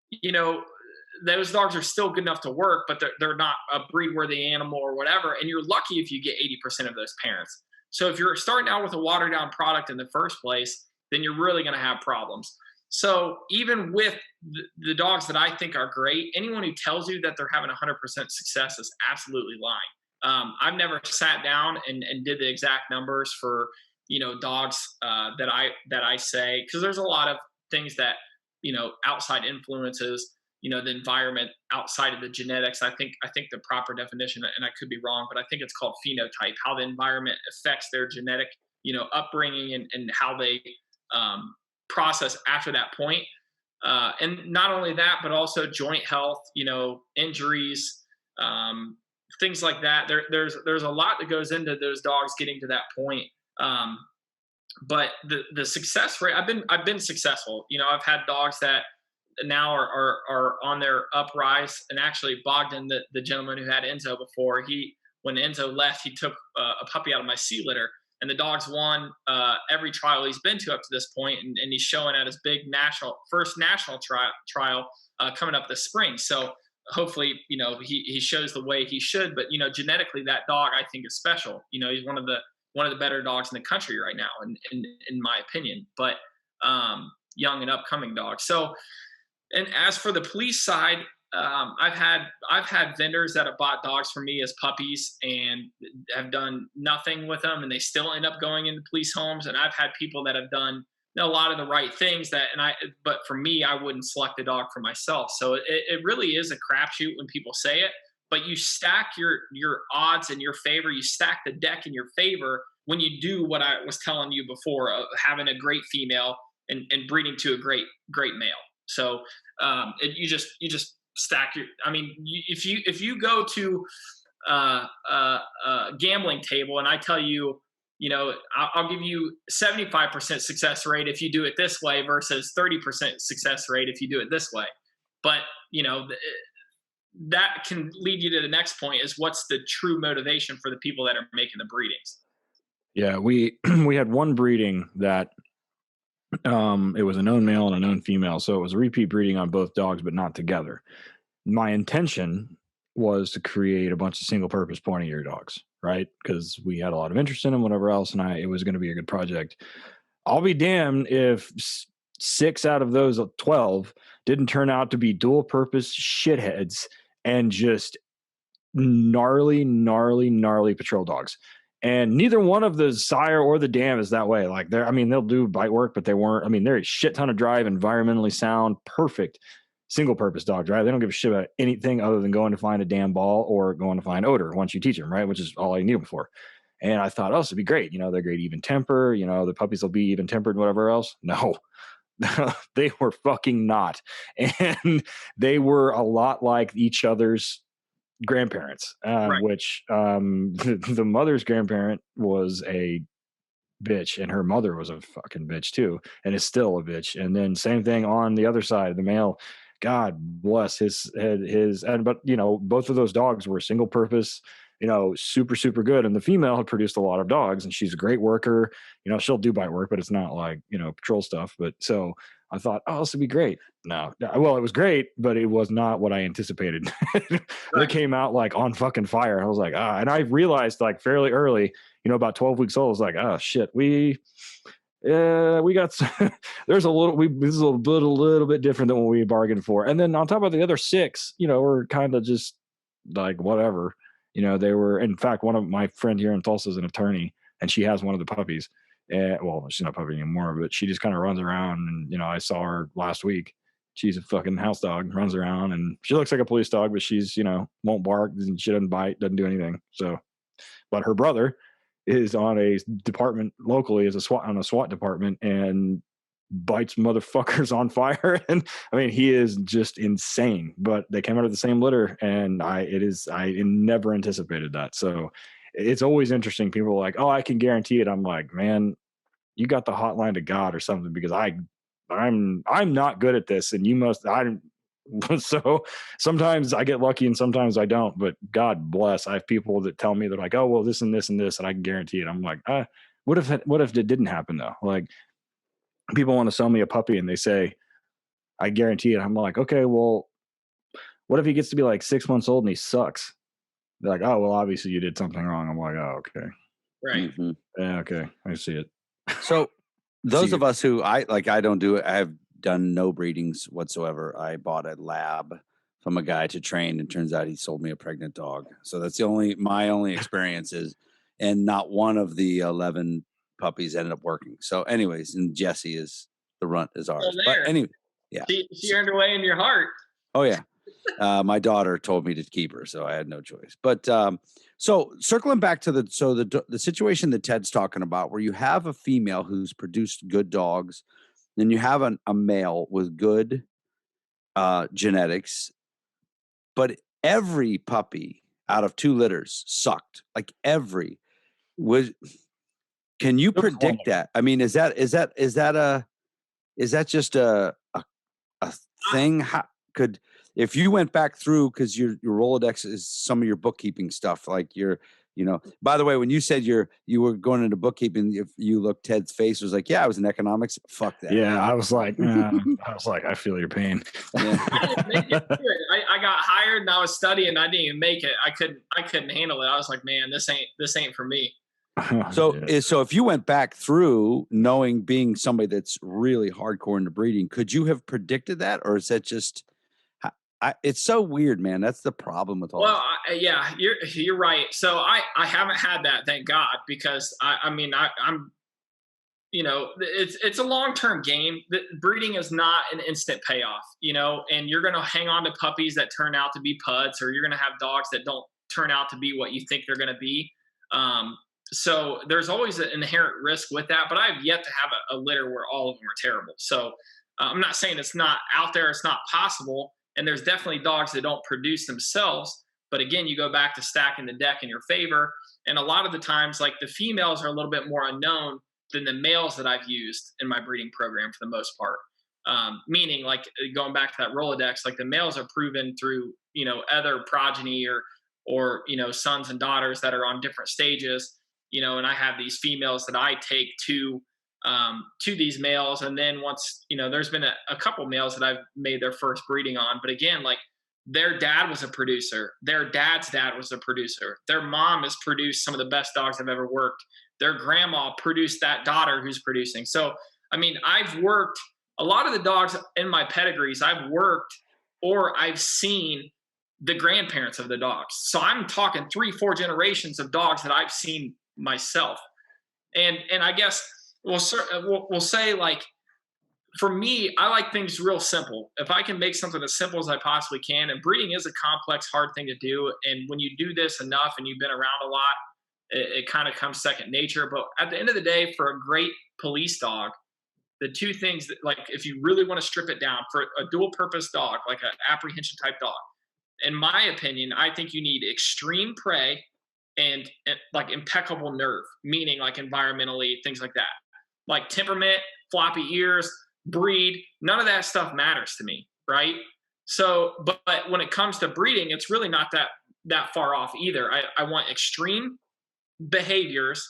you know, those dogs are still good enough to work, but they're not a breed worthy animal or whatever. And you're lucky if you get 80% of those parents. So if you're starting out with a watered down product in the first place, then you're really going to have problems. So even with the dogs that I think are great, anyone who tells you that they're having 100% success is absolutely lying. I've never sat down and did the exact numbers for, you know, dogs that I say, because there's a lot of things that, you know, outside influences, you know, the environment outside of the genetics. I think the proper definition, and I could be wrong, but I think it's called phenotype, how the environment affects their genetic, you know, upbringing and how they process after that point. And not only that, but also joint health, you know, injuries, things like that. There's a lot that goes into those dogs getting to that point. But the success rate, I've been successful. You know, I've had dogs that now are on their uprise. And actually Bogdan, the gentleman who had Enzo before, when Enzo left, he took a puppy out of my sea litter, and the dog's won every trial he's been to up to this point, and he's showing at his big first national trial coming up this spring. So hopefully, you know, he shows the way he should. But, you know, genetically, that dog I think is special. You know, he's one of the better dogs in the country right now, in my opinion. But young and upcoming dogs. So, and as for the police side, I've had vendors that have bought dogs from me as puppies and have done nothing with them, and they still end up going into police homes. And I've had people that have done a lot of the right things but for me, I wouldn't select the dog for myself. So it really is a crapshoot when people say it, but you stack your odds in your favor. You stack the deck in your favor when you do what I was telling you before, of having a great female and breeding to a great male. So you just stack your. I mean, if you go to a gambling table and I tell you, you know, I'll give you 75% success rate if you do it this way versus 30% success rate if you do it this way. But, you know, that can lead you to the next point, is what's the true motivation for the people that are making the breedings. Yeah, we had one breeding that it was a known male and a known female, so it was repeat breeding on both dogs, but not together. My intention was to create a bunch of single purpose pointy ear dogs, right? Because we had a lot of interest in them, whatever else, and it was going to be a good project. I'll be damned if 6 out of those 12 didn't turn out to be dual purpose shitheads and just gnarly patrol dogs. And neither one of the sire or the dam is that way. Like they'll do bite work, but they're a shit ton of drive, environmentally sound, perfect single purpose dogs, right? They don't give a shit about anything other than going to find a damn ball or going to find odor once you teach them, right? Which is all I need them for. And I thought, this would be great. You know, they're great even temper. You know, the puppies will be even tempered and whatever else. No, they were fucking not. And they were a lot like each other's grandparents, Right. which the mother's grandparent was a bitch, and her mother was a fucking bitch too, and is still a bitch. And then same thing on the other side, the male, God bless his but you know, both of those dogs were single purpose, you know, super good. And the female had produced a lot of dogs, and she's a great worker. You know, she'll do bite work, but it's not like, you know, patrol stuff. But so I thought, this would be great. No, well, it was great, but it was not what I anticipated. They came out like on fucking fire. I was like, and I realized like fairly early, you know, about 12 weeks old, I was like, shit, we got there's a little, this is a little bit different than what we bargained for. And then on top of the other 6, you know, we're kind of just like whatever, you know. They were, in fact, one of my friend here in Tulsa is an attorney, and she has one of the puppies. Well, she's not a puppy anymore, but she just kind of runs around. And, you know, I saw her last week. She's a fucking house dog, runs around, and she looks like a police dog, but she's, you know, won't bark, and she doesn't bite, doesn't do anything. So, but her brother is on a department locally, as a SWAT department, and bites motherfuckers on fire. And I mean, he is just insane. But they came out of the same litter, and I never anticipated that. So it's always interesting. People are like, I can guarantee it. I'm like, man, you got the hotline to God or something, because I'm not good at this, and you must. So sometimes I get lucky and sometimes I don't, but God bless. I have people that tell me they're like, oh, well, this and this and this, and I can guarantee it. I'm like, what if it didn't happen though? Like people want to sell me a puppy and they say, I guarantee it. I'm like, okay, well, what if he gets to be like 6 months old and he sucks? They're like, oh, well, obviously you did something wrong. I'm like, oh, okay. Right. Mhm. Yeah, okay. I see it. So those of us who I don't do it. I have done no breedings whatsoever. I bought a lab from a guy to train, and turns out he sold me a pregnant dog. So that's my only experiences, and not one of the 11 puppies ended up working. So, anyways, and Jessie is the runt is ours. But anyway, yeah, she earned her way in your heart. Oh yeah. My daughter told me to keep her, so I had no choice. But so circling back to the situation that Ted's talking about, where you have a female who's produced good dogs, then you have a male with good genetics, but every puppy out of 2 litters sucked. Like every was. Can you predict that? I mean, is that just a thing? How could, if you went back through, because your Rolodex is some of your bookkeeping stuff, like by the way, when you said you were going into bookkeeping, if you looked, Ted's face was like, yeah, I was in economics. Fuck that. Yeah, I was like, I feel your pain. Yeah. I didn't make it through it. I got hired and I was studying. I didn't even make it. I couldn't handle it. I was like, man, this ain't for me. So if you went back through knowing, being somebody that's really hardcore into breeding, could you have predicted that, or is that just? It's so weird, man. That's the problem with all. Well, yeah, you're right. So I haven't had that, thank God, because I'm it's a long-term game. Breeding is not an instant payoff, and you're going to hang on to puppies that turn out to be puds, or you're going to have dogs that don't turn out to be what you think they're going to be. So there's always an inherent risk with that, but I've yet to have a litter where all of them are terrible. So I'm not saying it's not out there, it's not possible. And there's definitely dogs that don't produce themselves. But again, you go back to stacking the deck in your favor. And a lot of the times, like the females are a little bit more unknown than the males that I've used in my breeding program for the most part. Meaning, like going back to that Rolodex, like the males are proven through, other progeny or sons and daughters that are on different stages, and I have these females that I take to these males. And then once, there's been a couple males that I've made their first breeding on, but again, like their dad was a producer, their dad's dad was a producer, their mom has produced some of the best dogs I've ever worked, their grandma produced that daughter who's producing. So, I mean, I've worked a lot of the dogs in my pedigrees, I've worked or I've seen the grandparents of the dogs. So I'm talking 3-4 generations of dogs that I've seen myself. And I guess we'll say, like, for me, I like things real simple. If I can make something as simple as I possibly can, and breeding is a complex, hard thing to do. And when you do this enough and you've been around a lot, it kind of comes second nature. But at the end of the day, for a great police dog, the two things that, like, if you really want to strip it down, for a dual purpose dog, like an apprehension type dog, in my opinion, I think you need extreme prey and like impeccable nerve, meaning like environmentally, things like that. Like temperament, floppy ears, breed, none of that stuff matters to me, right? So, but when it comes to breeding, it's really not that far off either. I want extreme behaviors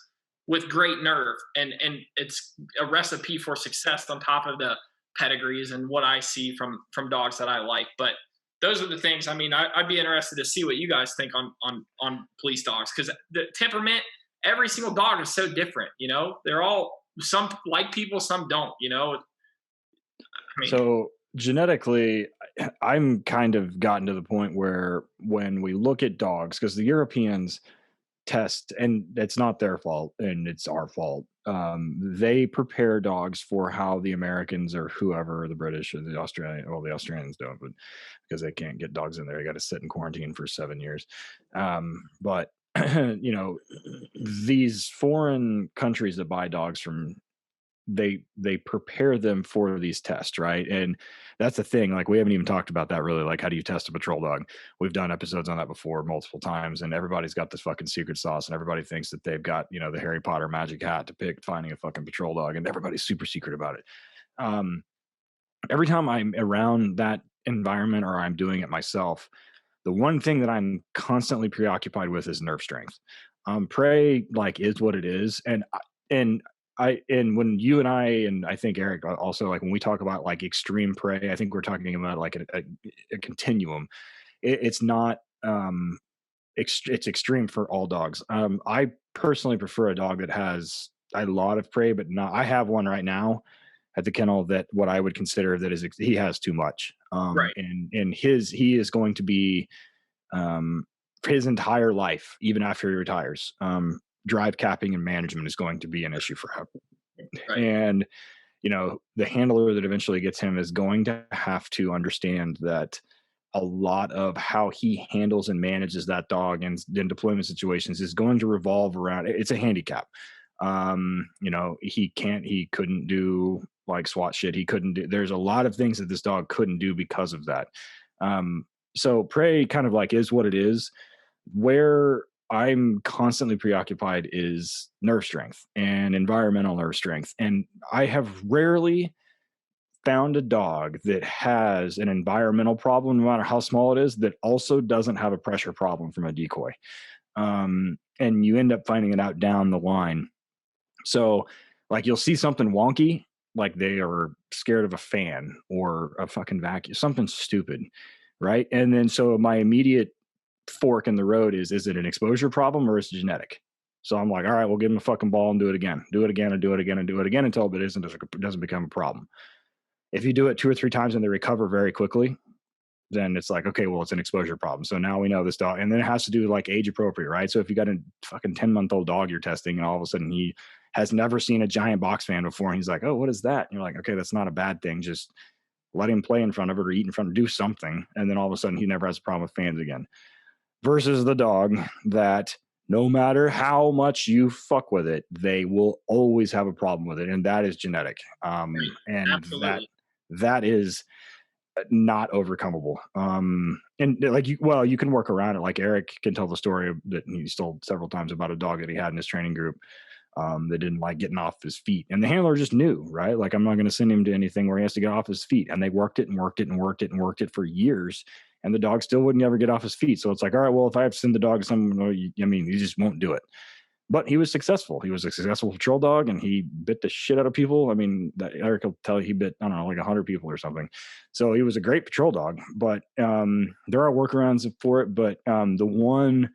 with great nerve, and it's a recipe for success on top of the pedigrees and what I see from dogs that I like. But those are the things. I mean, I'd be interested to see what you guys think on police dogs, because the temperament, every single dog is so different. They're all, some like people, some don't. So genetically, I'm kind of gotten to the point where when we look at dogs, because the Europeans test, and it's not their fault and it's our fault, they prepare dogs for how the Americans or whoever, the British or the Australian, well, the Australians don't, but because they can't get dogs in there, they got to sit in quarantine for 7 years. But these foreign countries that buy dogs from, they prepare them for these tests, right? And that's the thing, like, we haven't even talked about that really. Like, how do you test a patrol dog? We've done episodes on that before multiple times, and everybody's got this fucking secret sauce, and everybody thinks that they've got, the Harry Potter magic hat to pick finding a fucking patrol dog, and everybody's super secret about it. Every time I'm around that environment or I'm doing it myself, the one thing that I'm constantly preoccupied with is nerve strength. Prey like is what it is, and and when you and I think Eric also, like when we talk about like extreme prey, I think we're talking about like a continuum. It's not it's extreme for all dogs. I personally prefer a dog that has a lot of prey, but not. I have one right now at the kennel that what I would consider that is he has too much. Right. And he is going to be his entire life, even after he retires. Drive capping and management is going to be an issue for him. Right. And the handler that eventually gets him is going to have to understand that a lot of how he handles and manages that dog in deployment situations is going to revolve around it's a handicap. He couldn't do like SWAT shit. He couldn't do, there's a lot of things that this dog couldn't do because of that. So prey kind of like is what it is. Where I'm constantly preoccupied is nerve strength and environmental nerve strength. And I have rarely found a dog that has an environmental problem, no matter how small it is, that also doesn't have a pressure problem from a decoy. And you end up finding it out down the line. So, like, you'll see something wonky, like they are scared of a fan or a fucking vacuum, something stupid, right? And then so my immediate fork in the road is it an exposure problem or is it genetic? So I'm like, all right, we'll give him a fucking ball and do it again, do it again, and do it again, and do it again until it doesn't become a problem. If you do it 2 or 3 times and they recover very quickly, then it's like, okay, well, it's an exposure problem. So now we know this dog, and then it has to do like age appropriate, right? So if you got a fucking 10-month-old dog you're testing, and all of a sudden he has never seen a giant box fan before, and he's like, oh, what is that? And you're like, okay, that's not a bad thing. Just let him play in front of it or eat in front of, do something, and then all of a sudden he never has a problem with fans again. Versus the dog that no matter how much you fuck with it, they will always have a problem with it, and that is genetic. And Absolutely. that is not overcomable. And like you can work around it. Like Eric can tell the story that he's told several times about a dog that he had in his training group that didn't like getting off his feet, and the handler just knew, right? Like, I'm not going to send him to anything where he has to get off his feet. And they worked it and worked it and worked it and worked it for years, and the dog still wouldn't ever get off his feet. So it's like, all right, well, if I have to send the dog to someone, I mean, he just won't do it. But he was successful. He was a successful patrol dog, and he bit the shit out of people. I mean, Eric will tell you he bit, I don't know, like 100 people or something. So he was a great patrol dog. But there are workarounds for it. But the one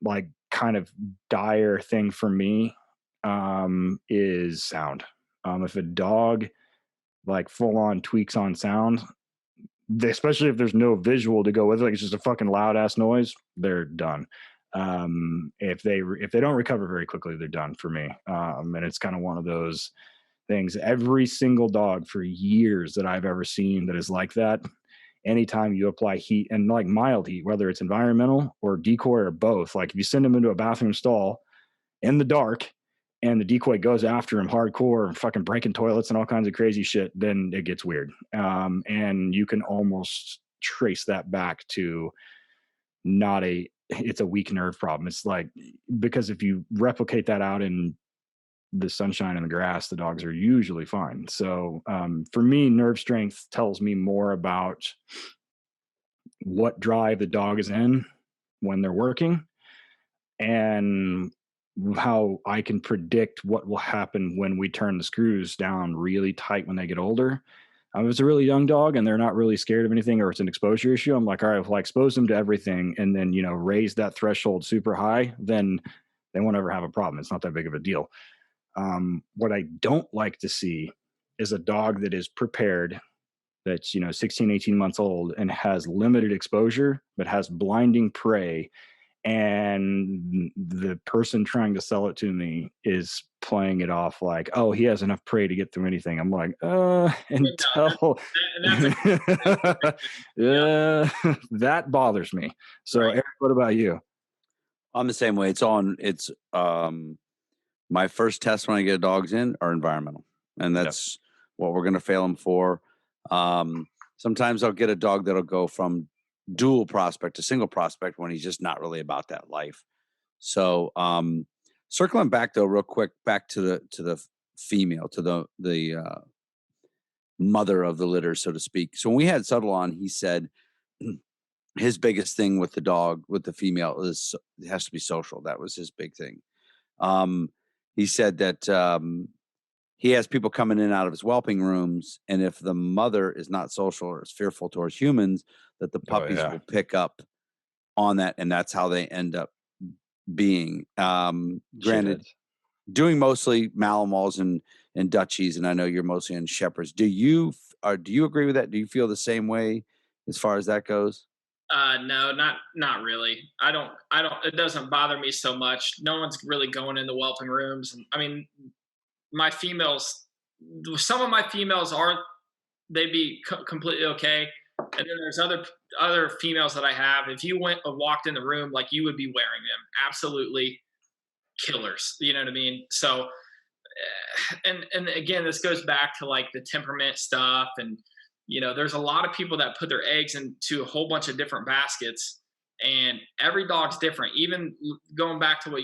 like kind of dire thing for me is sound. If a dog like full on tweaks on sound, especially if there's no visual to go with it, like it's just a fucking loud ass noise, they're done. If they don't recover very quickly, they're done for me. And it's kind of one of those things. Every single dog for years that I've ever seen that is like that, anytime you apply heat, and like mild heat, whether it's environmental or decoy or both, like if you send them into a bathroom stall in the dark and the decoy goes after him hardcore and fucking breaking toilets and all kinds of crazy shit, then it gets weird. And you can almost trace that back to it's a weak nerve problem. It's like, because if you replicate that out in the sunshine and the grass, the dogs are usually fine. So for me, nerve strength tells me more about what drive the dog is in when they're working, and how I can predict what will happen when we turn the screws down really tight when they get older. If it's a really young dog and they're not really scared of anything, or it's an exposure issue, I'm like, all right, if I expose them to everything and then, raise that threshold super high, then they won't ever have a problem. It's not that big of a deal. What I don't like to see is a dog that is prepared, that's 16, 18 months old and has limited exposure but has blinding prey, and the person trying to sell it to me is playing it off like, oh, he has enough prey to get through anything. I'm like, until that bothers me. So right. Eric, what about you? I'm the same way. It's my first test when I get dogs in are environmental, and that's what we're going to fail them for. Sometimes I'll get a dog that'll go from dual prospect to single prospect when he's just not really about that life. So circling back though real quick, back to the female, to the mother of the litter, so to speak. So when we had Subtle on, he said his biggest thing with the dog, with the female, is it has to be social. That was his big thing. He said that he has people coming in and out of his whelping rooms, and if the mother is not social or is fearful towards humans, that the puppies will pick up on that, and that's how they end up being. Granted, doing mostly Malinois and Dutchies, and I know you're mostly in Shepherds. Do you agree with that? Do you feel the same way as far as that goes? No, not really. I don't, it doesn't bother me so much. No one's really going in the whelping rooms. And I mean, my females, some of my females they'd be completely okay. And then there's other females that I have. If you walked in the room, like, you would be wearing them. Absolutely killers. You know what I mean? So, and again, this goes back to like the temperament stuff. And, there's a lot of people that put their eggs into a whole bunch of different baskets, and every dog's different. Even going back to what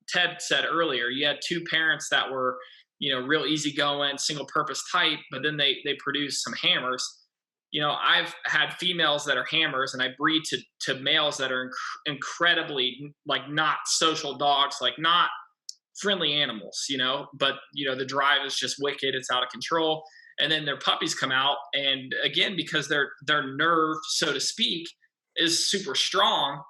Ted said earlier, you had two parents that were, real easygoing, single purpose type, but then they produce some hammers. I've had females that are hammers, and I breed to males that are incredibly, like, not social dogs, like not friendly animals, but the drive is just wicked. It's out of control. And then their puppies come out, and again, because their nerve, so to speak, is super strong,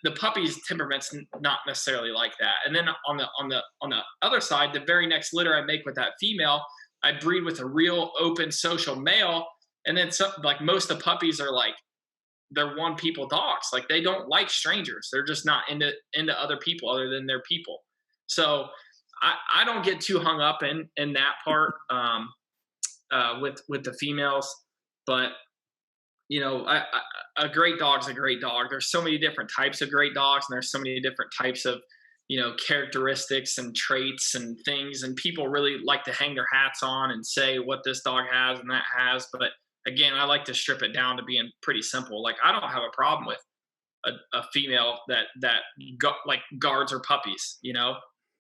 the puppy's temperament's not necessarily like that. And then on the other side, the very next litter I make with that female, I breed with a real open social male. And then like, most of the puppies are like, they're one people dogs. Like, they don't like strangers. They're just not into other people other than their people. So I don't get too hung up in that part with the females. But a great dog's a great dog. There's so many different types of great dogs, and there's so many different types of characteristics and traits and things, and people really like to hang their hats on and say what this dog has and that has. But again, I like to strip it down to being pretty simple. Like, I don't have a problem with a female that guards her puppies.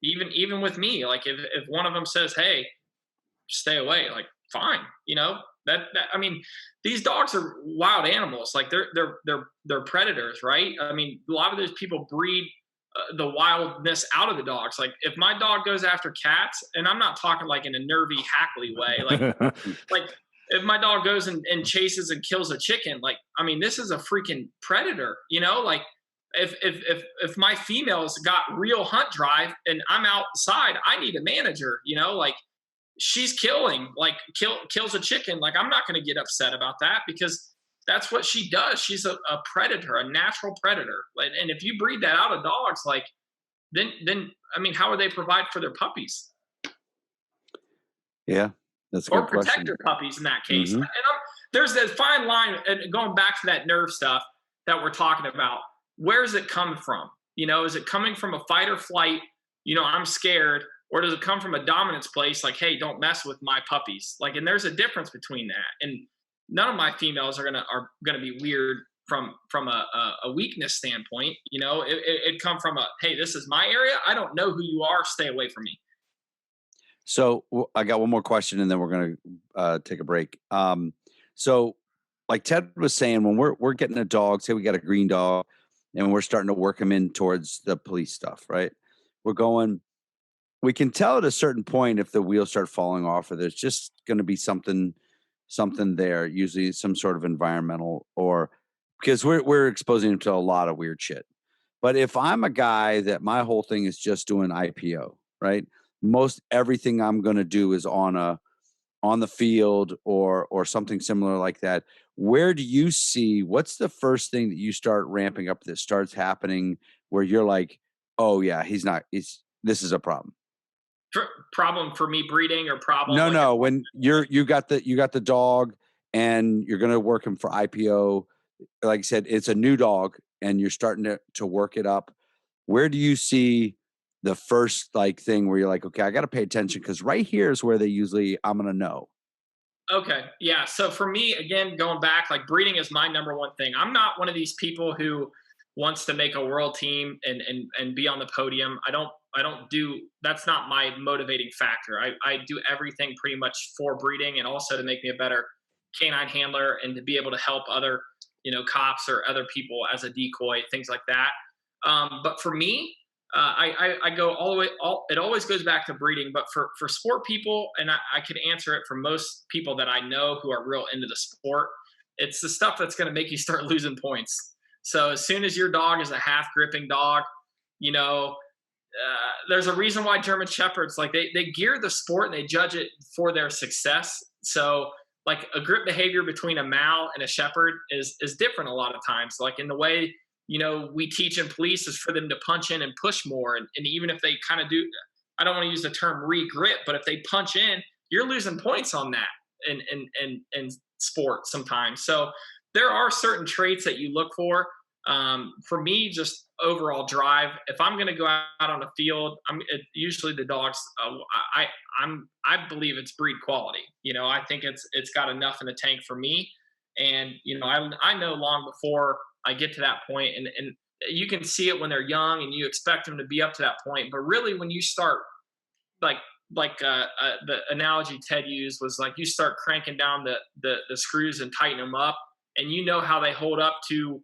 Even with me, like, if one of them says, "Hey, stay away," like, fine. That I mean, these dogs are wild animals. Like, they're predators, right? I mean, a lot of those people breed the wildness out of the dogs. Like, if my dog goes after cats, and I'm not talking like in a nervy, hackly way, like if my dog goes and chases and kills a chicken, like, I mean, this is a freaking predator. Like, if my female's got real hunt drive and I'm outside, I need a manager. Like, she's killing, like, kills a chicken. Like, I'm not going to get upset about that, because that's what she does. She's a predator, a natural predator. And if you breed that out of dogs, like, then I mean, how would they provide for their puppies? Yeah, that's a good question. Or protect their puppies in that case. Mm-hmm. And there's that fine line, and going back to that nerve stuff that we're talking about. Where is it coming from? Is it coming from a fight or flight? I'm scared. Or does it come from a dominance place? Like, hey, don't mess with my puppies. Like, and there's a difference between that. And none of my females are gonna be weird from a weakness standpoint. It come from hey, this is my area. I don't know who you are. Stay away from me. So I got one more question, and then we're gonna take a break. So, like Ted was saying, when we're getting a dog, say we got a green dog, and we're starting to work him in towards the police stuff, right? We can tell at a certain point if the wheels start falling off, or there's just going to be something there, usually some sort of environmental, or because we're exposing him to a lot of weird shit. But if I'm a guy that my whole thing is just doing IPO, right? Most everything I'm going to do is on the field or something similar like that. Where do you see, what's the first thing that you start ramping up that starts happening where you're like, oh yeah, this is a problem? Problem for me breeding, or problem? No. When you got the dog and you're going to work him for IPO, like I said, it's a new dog and you're starting to work it up. Where do you see the first thing where you're like, okay, I got to pay attention, because right here is where I'm going to know. Okay. Yeah. So for me, again, going back, like, breeding is my number one thing. I'm not one of these people who wants to make a world team and be on the podium. I that's not my motivating factor. I do everything pretty much for breeding and also to make me a better canine handler and to be able to help other, cops or other people as a decoy, things like that. But for me, I go all the way. It always goes back to breeding. But for sport people, and I can answer it for most people that I know who are real into the sport, it's the stuff that's going to make you start losing points. So as soon as your dog is a half gripping dog, there's a reason why German Shepherds, like they gear the sport and they judge it for their success. So like a grip behavior between a Mal and a Shepherd is different a lot of times. Like in the way, we teach in police is for them to punch in and push more. And even if they kind of do, I don't want to use the term re-grip, but if they punch in, you're losing points on that in sport sometimes. So there are certain traits that you look for. For me, just overall drive. If I'm going to go out on the field, usually the dogs. I believe it's breed quality. I think it's got enough in the tank for me. And I know long before I get to that point, and you can see it when they're young, and you expect them to be up to that point. But really, when you start, like the analogy Ted used was like you start cranking down the screws and tighten them up, and how they hold up to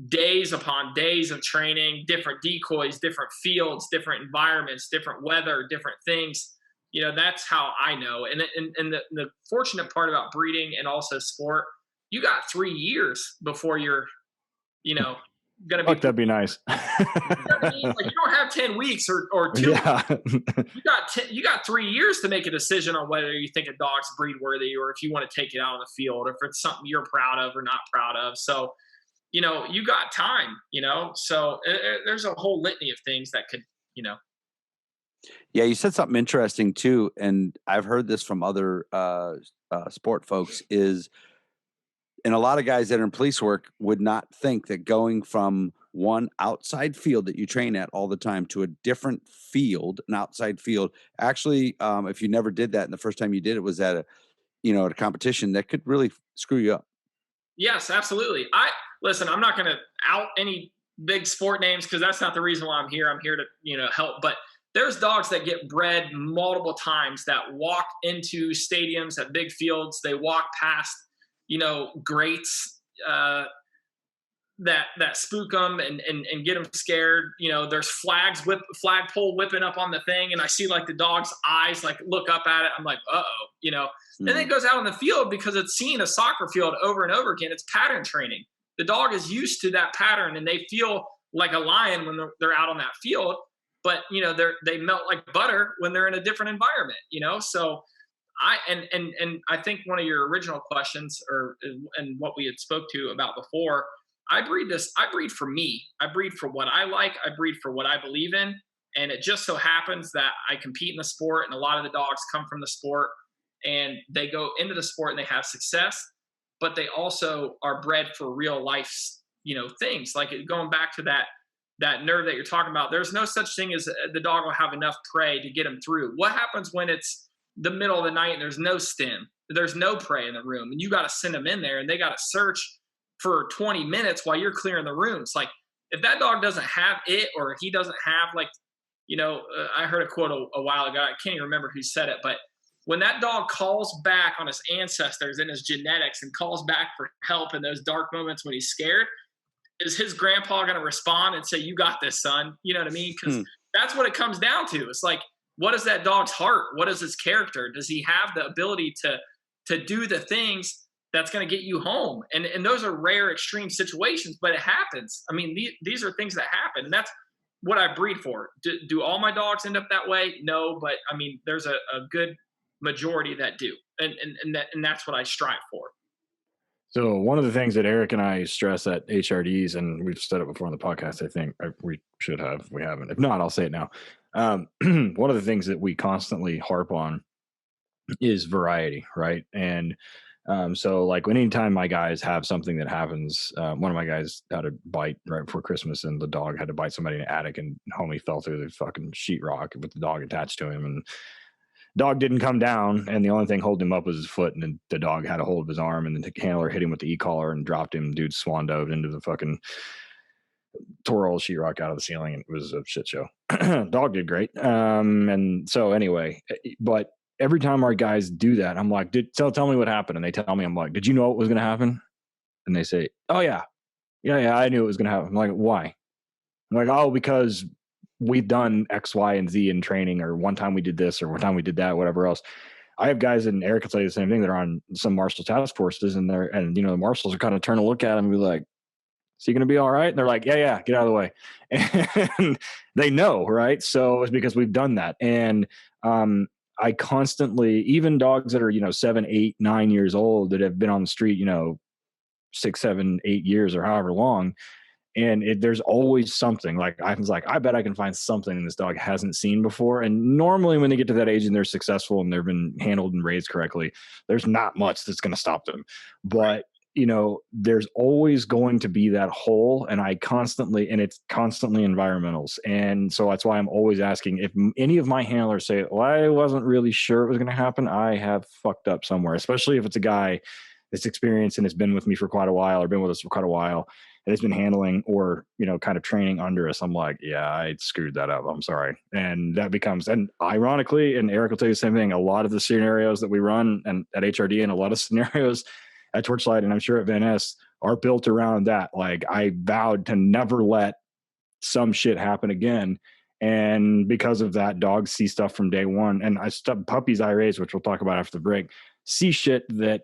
days upon days of training, different decoys, different fields, different environments, different weather, different things. That's how I know. And the fortunate part about breeding and also sport, you got 3 years before you're, going to be. Fuck, that'd be nice. Like you don't have 10 weeks or 2 Yeah. You got 3 years to make a decision on whether you think a dog's breed worthy or if you want to take it out on the field, or if it's something you're proud of or not proud of. So, you got time, so there's a whole litany of things that could, Yeah, you said something interesting too, and I've heard this from other sport folks, and a lot of guys that are in police work would not think that going from one outside field that you train at all the time to a different field, an outside field, actually, if you never did that and the first time you did it was at a competition, that could really screw you up. Yes, absolutely. Listen, I'm not going to out any big sport names because that's not the reason why I'm here. I'm here to, help. But there's dogs that get bred multiple times that walk into stadiums at big fields. They walk past, grates that spook them and get them scared. There's flagpole whipping up on the thing, and I see like the dog's eyes like look up at it. I'm like, uh-oh, And then it goes out on the field because it's seen a soccer field over and over again. It's pattern training. The dog is used to that pattern, and they feel like a lion when they're out on that field. But they melt like butter when they're in a different environment. So I think one of your original questions, and what we had spoke to about before, I breed for me. I breed for what I like. I breed for what I believe in. And it just so happens that I compete in the sport, and a lot of the dogs come from the sport, and they go into the sport and they have success, but they also are bred for real life, things. Like going back to that nerve that you're talking about, there's no such thing as the dog will have enough prey to get him through. What happens when it's the middle of the night and there's no stim, there's no prey in the room, and you got to send them in there and they got to search for 20 minutes while you're clearing the rooms? Like if that dog doesn't have it, or he doesn't have I heard a quote a while ago, I can't even remember who said it, but when that dog calls back on his ancestors and his genetics and calls back for help in those dark moments when he's scared, is his grandpa going to respond and say, "You got this, son"? You know what I mean? Because that's what it comes down to. It's like, what is that dog's heart? What is his character? Does he have the ability to do the things that's going to get you home? And those are rare, extreme situations, but it happens. I mean, these are things that happen, and that's what I breed for. Do all my dogs end up that way? No, but I mean, there's a good majority that do, and that's what I strive for. So one of the things that Eric and I stress at HRDs, and we've said it before on the podcast, I think we should have, we haven't. If not, I'll say it now. One of the things that we constantly harp on is variety, right? And so like anytime my guys have something that happens, one of my guys had a bite right before Christmas, and the dog had to bite somebody in the attic, and homie fell through the fucking sheetrock with the dog attached to him, and dog didn't come down, and the only thing holding him up was his foot, and then the dog had a hold of his arm, and then the handler hit him with the e-collar and dropped him. Dude swan dove into the fucking tore all the sheetrock out of the ceiling, and it was a shit show. Dog did great. And so anyway, but every time our guys do that, I'm like, tell me what happened. And they tell me, I'm like, did you know what was going to happen? And they say, oh yeah, I knew it was going to happen. I'm like, why? I'm like, oh, because we've done X, Y, and Z in training, or one time we did this, or one time we did that, whatever else. I have guys, and Eric will tell you the same thing, that are on some martial task forces, and the marshals are kind of turn to look at them and be like, is he going to be all right? And they're like, yeah, get out of the way. And they know, right? So it's because we've done that. And I constantly, even dogs that are, 7, 8, 9 years old that have been on the street, 6, 7, 8 years or however long. And there's always something. Like, I was like, I bet I can find something this dog hasn't seen before. And normally when they get to that age and they're successful and they've been handled and raised correctly, there's not much that's going to stop them. But, there's always going to be that hole. And it's constantly environmentals. And so that's why I'm always asking, if any of my handlers say, well, I wasn't really sure it was going to happen, I have fucked up somewhere, especially if it's a guy that's experienced and has been with me for quite a while, or been with us for quite a while, and has been handling or, kind of training under us. I'm like, yeah, I screwed that up. I'm sorry. And that becomes, and ironically, and Eric will tell you the same thing, a lot of the scenarios that we run and at HRD, and a lot of scenarios at Torchlight, and I'm sure at Van Ness, are built around that. Like, I vowed to never let some shit happen again. And because of that, dogs see stuff from day one. And puppies I raise, which we'll talk about after the break, see shit that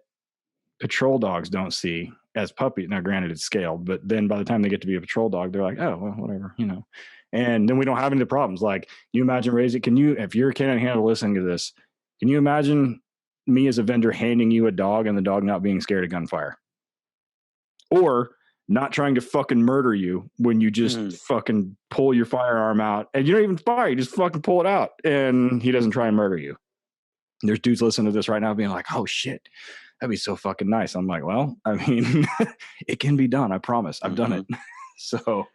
patrol dogs don't see as puppies. Now, granted, it's scaled, but then by the time they get to be a patrol dog, they're like, oh, well, whatever, And then we don't have any problems. Like, you imagine raising, if you're a canine handler listening to this, can you imagine me as a vendor handing you a dog and the dog not being scared of gunfire? Or not trying to fucking murder you when you just fucking pull your firearm out, and you don't even fire, you just fucking pull it out, and he doesn't try and murder you. There's dudes listening to this right now being like, oh shit, that'd be so fucking nice. I'm like, well, I mean, it can be done. I promise. I've done it. So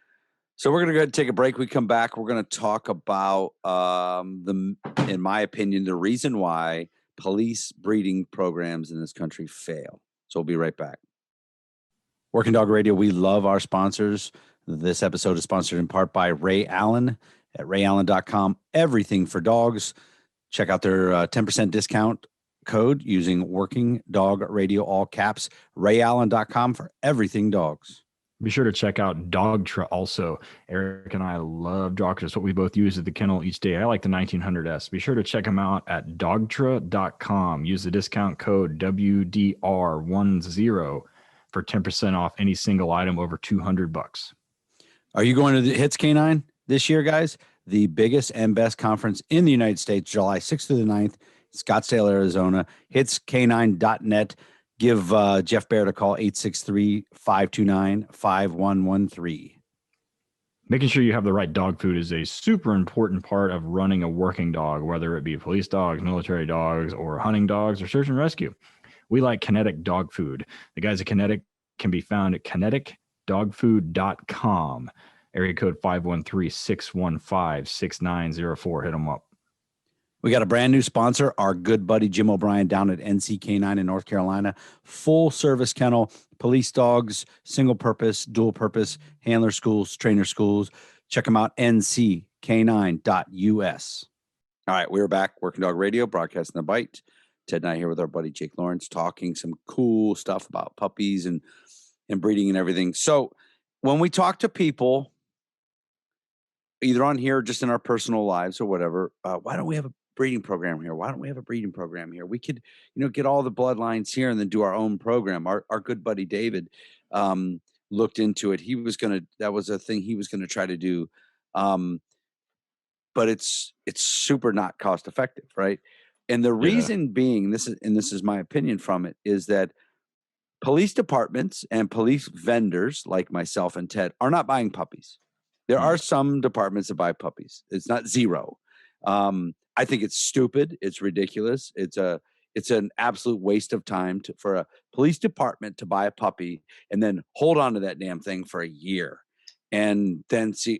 we're going to go ahead and take a break. We come back. We're going to talk about in my opinion, the reason why police breeding programs in this country fail. So we'll be right back. Working Dog Radio. We love our sponsors. This episode is sponsored in part by Ray Allen at rayallen.com. Everything for dogs. Check out their 10% discount code using Working Dog Radio, all caps, rayallen.com for everything dogs. Be sure to check out Dogtra also. Eric and I love Dogtra. It's what we both use at the kennel each day. I like the 1900S. Be sure to check them out at dogtra.com. Use the discount code WDR10 for 10% off any single item over $200. Are you going to the Hits Canine this year, guys? The biggest and best conference in the United States, July 6th through the 9th, Scottsdale, Arizona. HitsK9.net. Give Jeff Baird a call, 863-529-5113. Making sure you have the right dog food is a super important part of running a working dog, whether it be police dogs, military dogs, or hunting dogs, or search and rescue. We like Kinetic Dog Food. The guys at Kinetic can be found at kineticdogfood.com. Area code 513-615-6904. Hit them up. We got a brand new sponsor, our good buddy Jim O'Brien down at NCK9 in North Carolina. Full service kennel, police dogs, single purpose, dual purpose, handler schools, trainer schools. Check them out, nck9.us. All right, we're back, Working Dog Radio, broadcasting the bite. Ted and I here with our buddy Jake Lawrence, talking some cool stuff about puppies and breeding and everything. So when we talk to people, either on here or just in our personal lives or whatever, why don't we have a breeding program here? Why don't we have a breeding program here? We could, get all the bloodlines here and then do our own program. Our good buddy David looked into it. That was a thing he was going to try to do. But it's super not cost effective, right? And the reason being, this is my opinion from it, is that police departments and police vendors like myself and Ted are not buying puppies. There are some departments that buy puppies. It's not zero. I think it's stupid. It's ridiculous. It's an absolute waste of time for a police department to buy a puppy and then hold on to that damn thing for a year and then see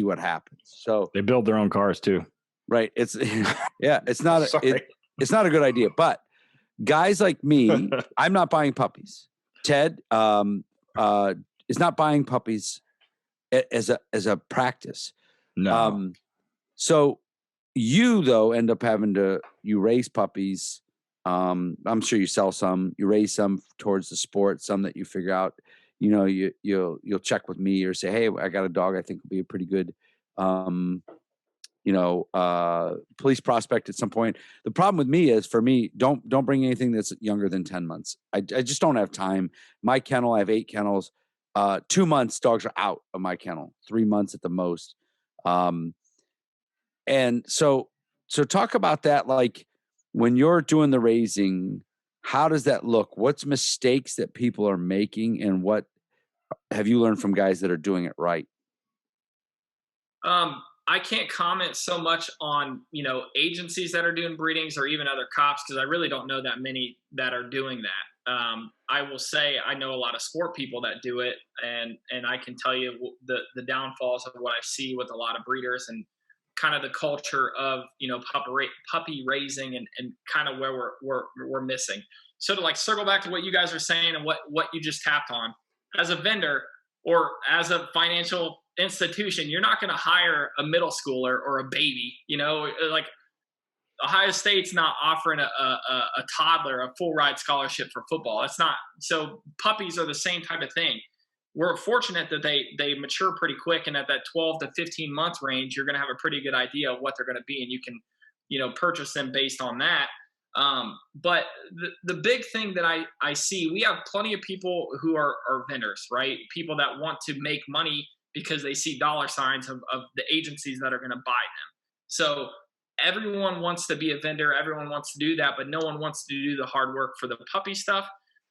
what happens. So they build their own cars too. Right. It's it's not it's not a good idea. But guys like me, I'm not buying puppies. Ted is not buying puppies. as a practice. No. So you though end up you raise puppies. I'm sure you sell some, you raise some towards the sport, some that you figure out, you'll check with me or say, hey, I got a dog I think will be a pretty good, police prospect at some point. The problem with me is, for me, don't bring anything that's younger than 10 months. I just don't have time. My kennel, I have 8 kennels. 2 months, dogs are out of my kennel. 3 months at the most. And so talk about that. Like, when you're doing the raising, how does that look? What's mistakes that people are making, and what have you learned from guys that are doing it right? I can't comment so much on, agencies that are doing breedings or even other cops, because I really don't know that many that are doing that. I will say I know a lot of sport people that do it, and I can tell you the downfalls of what I see with a lot of breeders, and kind of the culture of puppy raising, and kind of where we're missing. So to like circle back to what you guys are saying and what you just tapped on, as a vendor or as a financial institution, you're not going to hire a middle schooler or a baby. Like Ohio State's not offering a toddler a full ride scholarship for football. That's not. So puppies are the same type of thing. We're fortunate that they mature pretty quick, and at that 12 to 15 month range, you're going to have a pretty good idea of what they're going to be, and you can, purchase them based on that. But the big thing that I see, we have plenty of people who are vendors, right? People that want to make money because they see dollar signs of the agencies that are going to buy them. So everyone wants to be a vendor. Everyone wants to do that, but no one wants to do the hard work for the puppy stuff.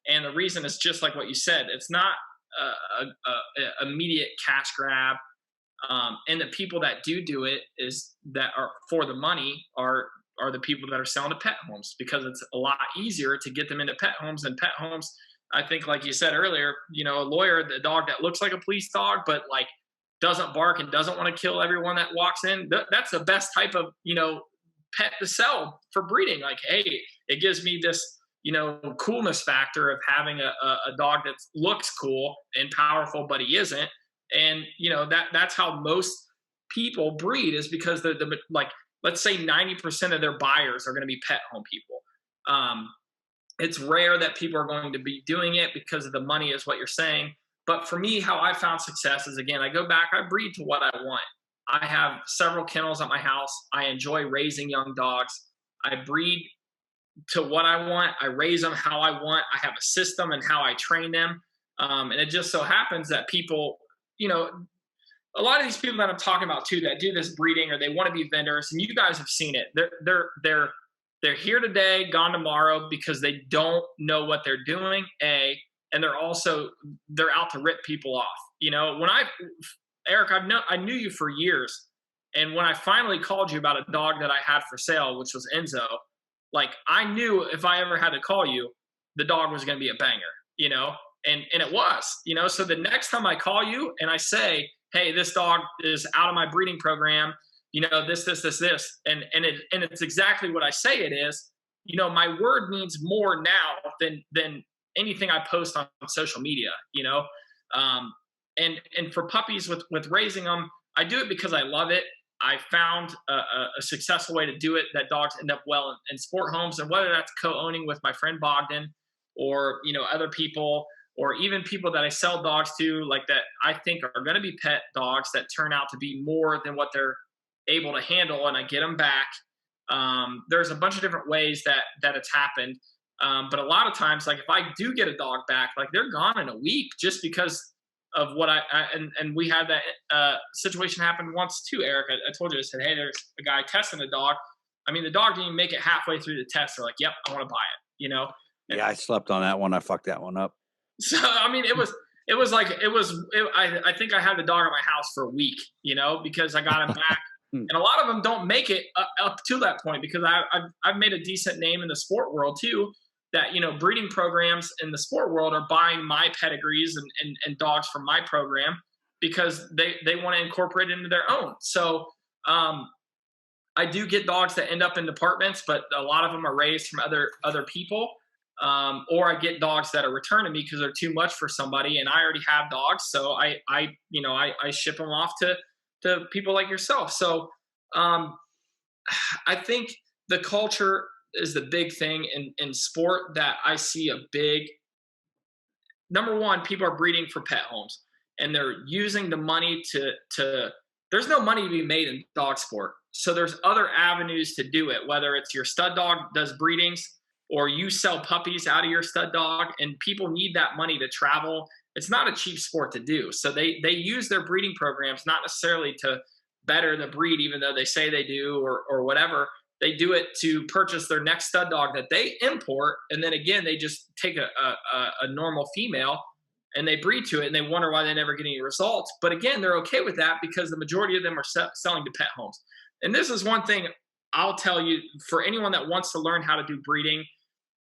And the reason is just like what you said. It's not a immediate cash grab. And the people that do it is that are for the money are the people that are selling to pet homes, because it's a lot easier to get them into pet homes. And pet homes, I think, like you said earlier, a lawyer, the dog that looks like a police dog, but like doesn't bark and doesn't want to kill everyone that walks in. That's the best type of, pet to sell for breeding. Like, hey, it gives me this, coolness factor of having a dog that looks cool and powerful, but he isn't. And, that's how most people breed, is because the like, let's say 90% of their buyers are going to be pet home people. It's rare that people are going to be doing it because of the money, is what you're saying. But for me, how I found success is, again, I go back, I breed to what I want. I have several kennels at my house. I enjoy raising young dogs. I breed to what I want. I raise them how I want. I have a system and how I train them. And it just so happens that people, a lot of these people that I'm talking about too, that do this breeding, or they want to be vendors, and you guys have seen it. They're here today, gone tomorrow, because they don't know what they're doing. And they're out to rip people off. Eric, I knew you for years, and when I finally called you about a dog that I had for sale, which was Enzo, like, I knew if I ever had to call you, the dog was going to be a banger, and it was, So the next time I call you and I say, hey, this dog is out of my breeding program, this, and it's exactly what I say it is. My word means more now than anything I post on social media, and for puppies with raising them, I do it because I love it. I found a successful way to do it that dogs end up well in sport homes, and whether that's co-owning with my friend Bogdan, or other people, or even people that I sell dogs to, like, that I think are going to be pet dogs that turn out to be more than what they're able to handle, and I get them back. There's a bunch of different ways that it's happened. But a lot of times, like, if I do get a dog back, like, they're gone in a week, just because of what and we had that situation happen once too, Eric. I told you, I said, hey, there's a guy testing a dog. I mean, the dog didn't even make it halfway through the test. They're like, yep, I want to buy it, Yeah, I slept on that one. I fucked that one up. So, I mean, I think I had the dog at my house for a week, because I got him back. And a lot of them don't make it up to that point, because I've made a decent name in the sport world too, that, breeding programs in the sport world are buying my pedigrees and dogs from my program, because they want to incorporate it into their own. So I do get dogs that end up in departments, but a lot of them are raised from other people. or I get dogs that are returned to me because they're too much for somebody, and I already have dogs, so I ship them off to people like yourself. So I think the culture is the big thing in sport that I see a big. Number one, people are breeding for pet homes, and they're using the money to. There's no money to be made in dog sport, so there's other avenues to do it. Whether it's your stud dog does breedings, or you sell puppies out of your stud dog, and people need that money to travel. It's not a cheap sport to do, so they use their breeding programs not necessarily to better the breed, even though they say they do, or whatever. They do it to purchase their next stud dog that they import, and then again they just take a normal female and they breed to it, and they wonder why they never get any results. But again, they're okay with that because the majority of them are selling to pet homes. And this is one thing I'll tell you, for anyone that wants to learn how to do breeding,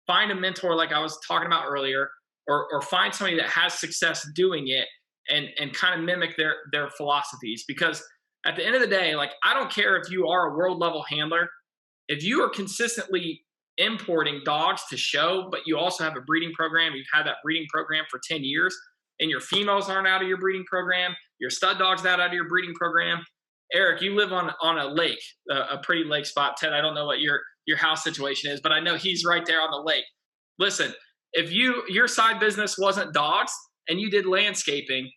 find a mentor like I was talking about earlier, or find somebody that has success doing it, and kind of mimic their philosophies. Because at the end of the day, like, I don't care if you are a world level handler. If you are consistently importing dogs to show, but you also have a breeding program, you've had that breeding program for 10 years, and your females aren't out of your breeding program, your stud dog's not out of your breeding program. Eric, you live on a lake, a pretty lake spot. Ted, I don't know what your house situation is, but I know he's right there on the lake. Listen, if your side business wasn't dogs and you did landscaping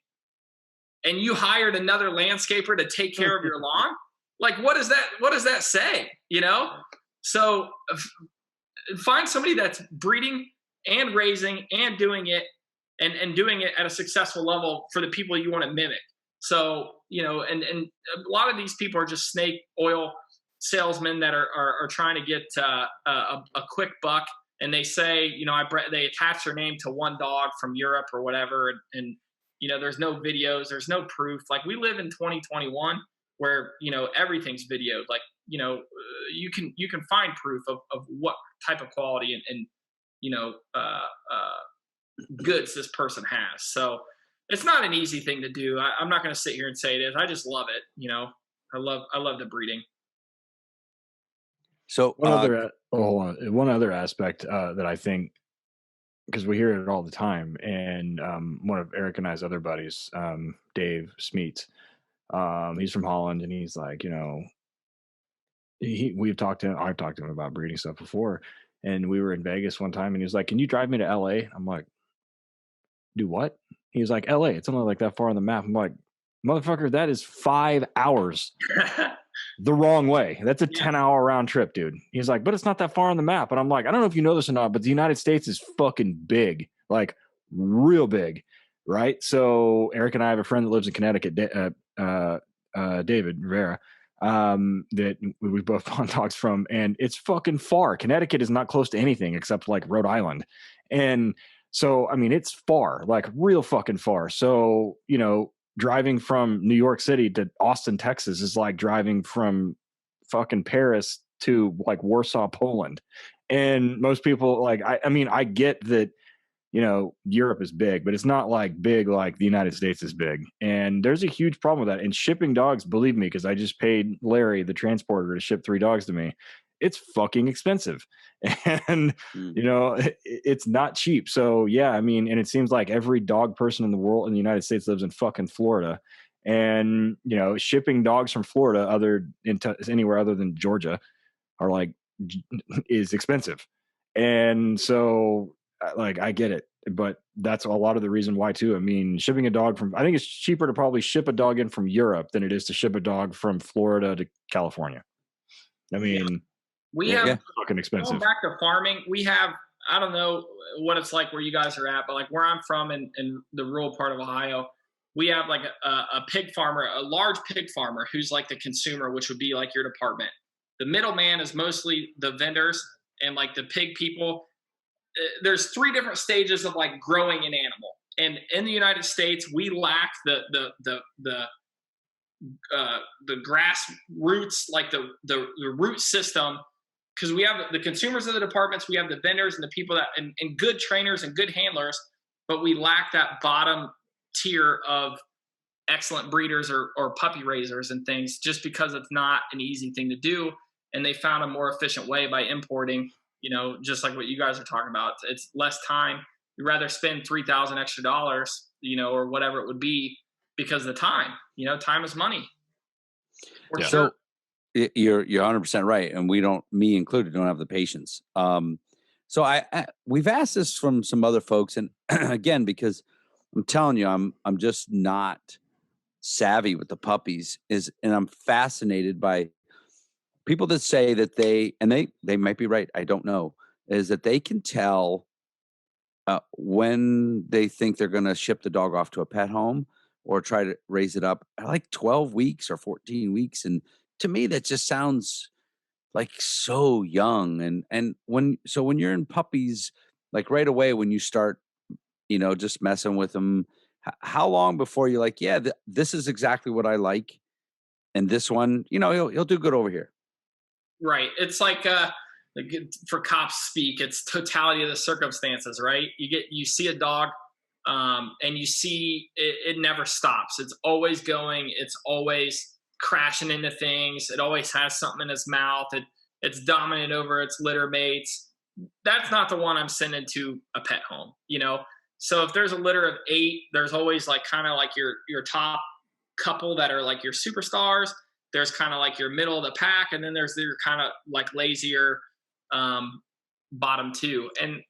and you hired another landscaper to take care of your lawn, like, what does that say? So find somebody that's breeding and raising and doing it, and doing it at a successful level for the people you want to mimic. So, and a lot of these people are just snake oil salesmen that are trying to get a quick buck. And they say, they attach their name to one dog from Europe or whatever. And there's no videos, there's no proof. Like, we live in 2021 where, everything's videoed. Like, you can find proof of what type of quality and goods this person has. So it's not an easy thing to do. I'm not going to sit here and say it is. I just love it. I love the breeding. So one other aspect that I think, because we hear it all the time, and one of Eric and I's other buddies, Dave Smeets, he's from Holland, and he's like, I've talked to him about breeding stuff before, and we were in Vegas one time, and he was like, "Can you drive me to LA?" I'm like, "Do what?" He's like, "LA, it's only like that far on the map." I'm like, "Motherfucker, that is 5 hours the wrong way. That's a 10-hour round trip, dude." He's like, "But it's not that far on the map." And I'm like, "I don't know if you know this or not, but the United States is fucking big, like real big, right?" So Eric and I have a friend that lives in Connecticut, David Rivera, that we both bought dogs from, and it's fucking far. Connecticut is not close to anything except like Rhode Island. And so, I mean, it's far, like real fucking far. So, driving from New York City to Austin, Texas is like driving from fucking Paris to like Warsaw, Poland. And most people, like, I get that, Europe is big, but it's not like big like the United States is big. And there's a huge problem with that. And shipping dogs, believe me, because I just paid Larry, the transporter, to ship 3 dogs to me. It's fucking expensive. And, it's not cheap. So, yeah, and it seems like every dog person in the world in the United States lives in fucking Florida. And, shipping dogs from Florida anywhere other than Georgia is expensive. And so, like, I get it, but that's a lot of the reason why too. Shipping a dog I think it's cheaper to probably ship a dog in from Europe than it is to ship a dog from Florida to California. We have fucking expensive. Going back to farming, we have, I don't know what it's like where you guys are at, but like where I'm from in the rural part of Ohio, we have like a pig farmer, a large pig farmer who's like the consumer, which would be like your department. The middleman is mostly the vendors and like the pig people. There's 3 different stages of like growing an animal. And in the United States, we lack the grass roots, like the root system, because we have the consumers of the departments, we have the vendors and the people that and good trainers and good handlers, but we lack that bottom tier of excellent breeders or puppy raisers and things, just because it's not an easy thing to do. And they found a more efficient way by importing just like what you guys are talking about. It's less time. You'd rather spend $3,000 extra dollars, or whatever it would be, because of the time. Time is money. For Yeah. sure. So you're 100% right, and me included, don't have the patience. So we've asked this from some other folks, and again, because I'm telling you, I'm just not savvy with the puppies, and I'm fascinated by people that say that they might be right. I don't know, is that they can tell when they think they're going to ship the dog off to a pet home or try to raise it up at like 12 weeks or 14 weeks. And to me, that just sounds like so young. And when you're in puppies, like right away, when you start, just messing with them, how long before you're like, yeah, this is exactly what I like. And this one, he'll do good over here. Right. It's like for cops speak, it's totality of the circumstances, right? You see a dog, and you see it never stops. It's always going. It's always crashing into things. It always has something in its mouth. It's dominant over its litter mates. That's not the one I'm sending to a pet home, So if there's a litter of 8, there's always like kind of like your top couple that are like your superstars. There's kind of like your middle of the pack, and then there's your kind of like lazier bottom 2. And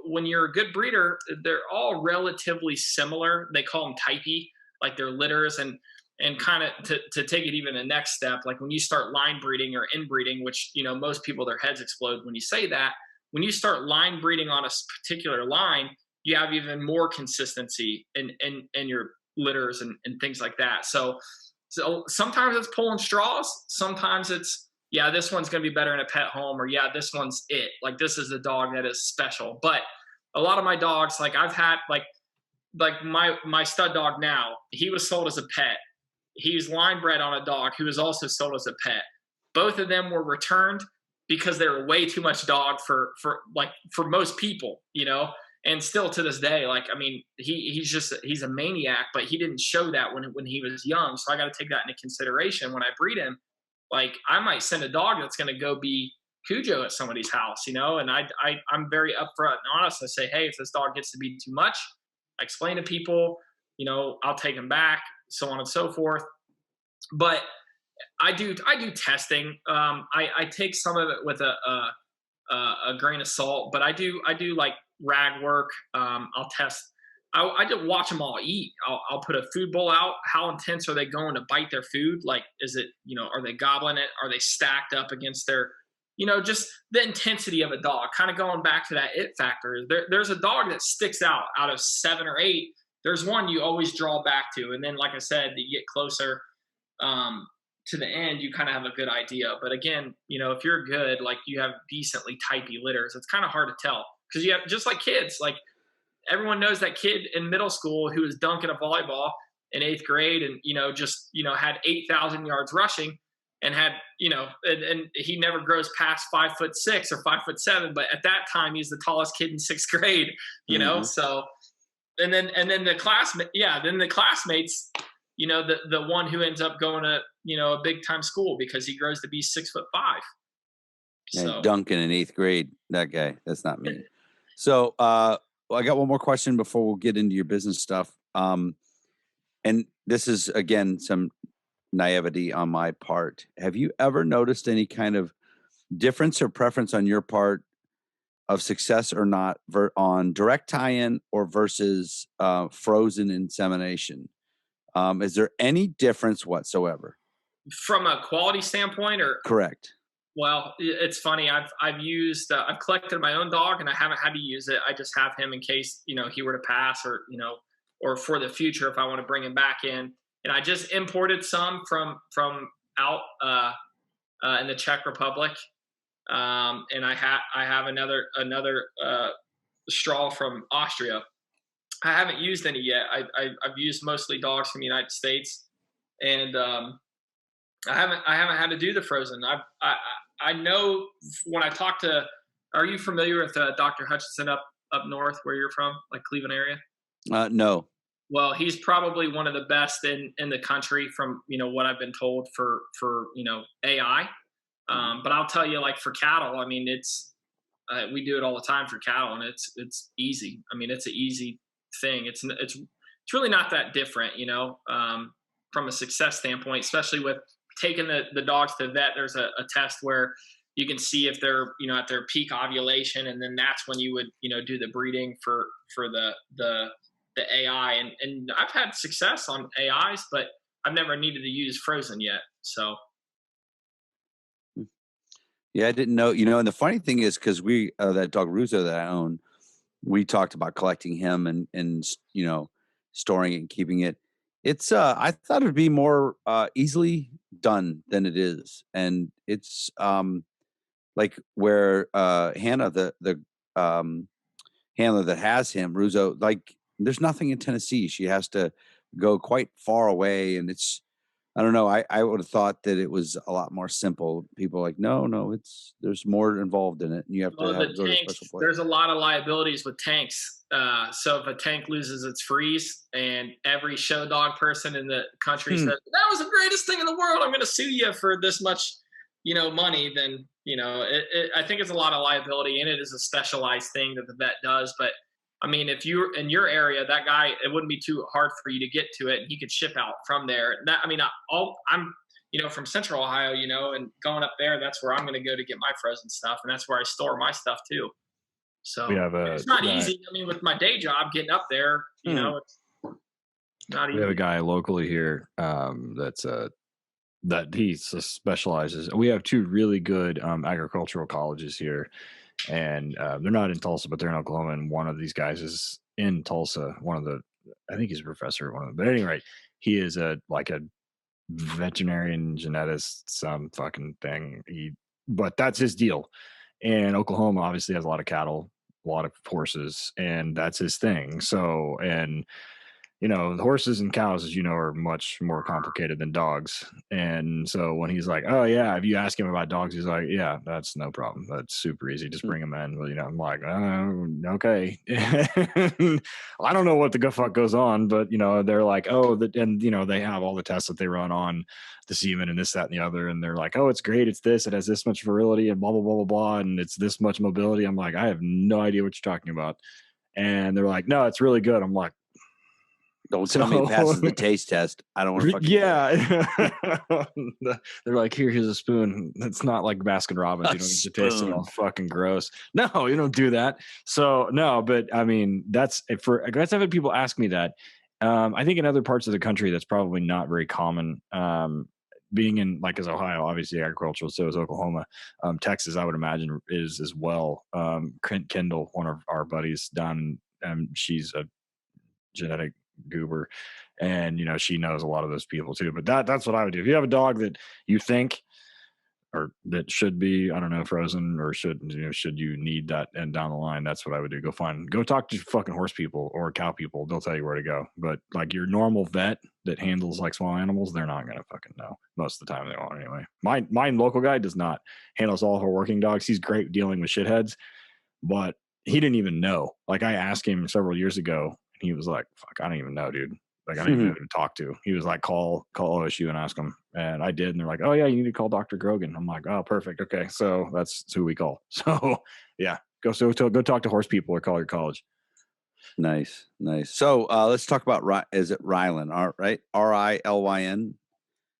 when you're a good breeder, they're all relatively similar. They call them typey, like their litters, and kind of to take it even the next step, like when you start line breeding or inbreeding, which most people, their heads explode when you say that. When you start line breeding on a particular line, you have even more consistency in your litters and things like that. So sometimes it's pulling straws. Sometimes it's, yeah, this one's going to be better in a pet home, or yeah, this one's it. Like, this is the dog that is special. But a lot of my dogs, like I've had, like my stud dog now, he was sold as a pet. He was line bred on a dog who was also sold as a pet. Both of them were returned because they were way too much dog for most people, And still to this day, like, I mean, he's a maniac, but he didn't show that when he was young. So I got to take that into consideration when I breed him. Like, I might send a dog that's going to go be Cujo at somebody's house, And I'm very upfront and honest. I say, hey, if this dog gets to be too much, I explain to people, I'll take him back, so on and so forth. But I do testing. I take some of it with a grain of salt, but I do like rag work. I'll test. I just watch them all eat. I'll put a food bowl out. How intense are they going to bite their food? Like, is it, are they gobbling it? Are they stacked up against their, just the intensity of a dog? Kind of going back to that it factor. There's a dog that sticks out of 7 or 8. There's one you always draw back to. And then, like I said, you get closer to the end, you kind of have a good idea. But again, if you're good, like you have decently typey litters, it's kind of hard to tell, because you have, just like kids, like everyone knows that kid in middle school who was dunking a volleyball in 8th grade and, had 8,000 yards rushing and had, and he never grows past 5'6" or 5'7", but at that time he's the tallest kid in 6th grade, So, and then the classmates, the one who ends up going to, a big time school because he grows to be 6'5". So. Duncan in 8th grade, that guy, that's not me. So, I got one more question before we'll get into your business stuff. And this is, again, some naivety on my part. Have you ever noticed any kind of difference or preference on your part of success or not on direct tie-in or versus frozen insemination? Is there any difference whatsoever? From a quality standpoint, or? Correct. Well, it's funny. I've collected my own dog, and I haven't had to use it. I just have him in case, he were to pass, or, or for the future if I want to bring him back in. And I just imported some from out in the Czech Republic, and I have another straw from Austria. I haven't used any yet. I've used mostly dogs from the United States, and I haven't had to do the frozen. I know when I talk to, are you familiar with Dr. Hutchinson up north where you're from, like Cleveland area? No. Well, he's probably one of the best in the country from, what I've been told for AI. But I'll tell you, like for cattle, I mean, it's We do it all the time for cattle, and it's easy. I mean, it's an easy thing. It's really not that different, from a success standpoint, especially with taking the dogs to the vet. There's a test where you can see if they're at their peak ovulation, and then that's when you would do the breeding for the AI. And I've had success on AIs, but I've never needed to use frozen yet. So Yeah, I didn't know. And the funny thing is, because we that dog Russo that I own, we talked about collecting him and storing it and keeping it. It's I thought it'd be more easily done than it is, and it's like where Hannah, the handler that has him, Russo, like there's nothing in Tennessee. She has to go quite far away, and it's I don't know. I would have thought that it was a lot more simple. People are like, no, there's more involved in it, and you have to well, go to a tanks, special place. there's a lot of liabilities with tanks. So if a tank loses its freeze, and every show dog person in the country says that was the greatest thing in the world, I'm going to sue you for this much, money. Then I think it's a lot of liability, and it is a specialized thing that the vet does. But I mean, if you're in your area, that guy, it wouldn't be too hard for you to get to it, and he could ship out from there. I'm from Central Ohio, and going up there, that's where I'm going to go to get my frozen stuff, and that's where I store my stuff too. So it's not easy. I mean, with my day job, getting up there, it's not easy. We have a guy locally here that he specializes. We have two really good agricultural colleges here, and they're not in Tulsa, but they're in Oklahoma. And one of these guys is in Tulsa. I think he's a professor at one of them. But anyway, he is a veterinarian geneticist, some fucking thing. But that's his deal. And Oklahoma obviously has a lot of cattle, a lot of horses, and that's his thing. So, and the horses and cows, as are much more complicated than dogs. And so when he's like, oh yeah, if you ask him about dogs, he's like, yeah, that's no problem. That's super easy. Just bring them in. Well, I'm like, okay. I don't know what the fuck goes on, but they're like, and they have all the tests that they run on the semen and this, that, and the other. And they're like, oh, it's great. It's this, it has this much virility and blah, blah, blah, blah, blah. And it's this much mobility. I'm like, I have no idea what you're talking about. And they're like, no, it's really good. I'm like, don't tell me it passes the taste test. I don't want to fucking. Yeah. They're like, here's a spoon. It's not like Baskin Robbins. You don't get to taste it all fucking gross. No, you don't do that. So no, but I mean, that's having people ask me that. I think in other parts of the country, that's probably not very common. Being in as Ohio, obviously agricultural, so is Oklahoma. Texas, I would imagine, is as well. Kendall, one of our buddies down, she's a genetic goober, and she knows a lot of those people too. But that's what I would do. If you have a dog that you think or that should be, I don't know, frozen, or should you need that, and down the line, that's what I would do. Go talk to fucking horse people or cow people. They'll tell you where to go. But your normal vet that handles small animals, they're not gonna fucking know. Most of the time they won't anyway. My local guy does not. Handles all her working dogs. He's great dealing with shitheads, but he didn't even know. I asked him several years ago, and he was like, fuck, I don't even know, dude. I don't even know who to talk to. He was like, call OSU and ask them. And I did. And they're like, oh yeah, you need to call Dr. Grogan. I'm like, oh, perfect. Okay. So that's who we call. So yeah, go talk to horse people or call your college. Nice. So let's talk about, is it Rilyn? Right? Rilyn?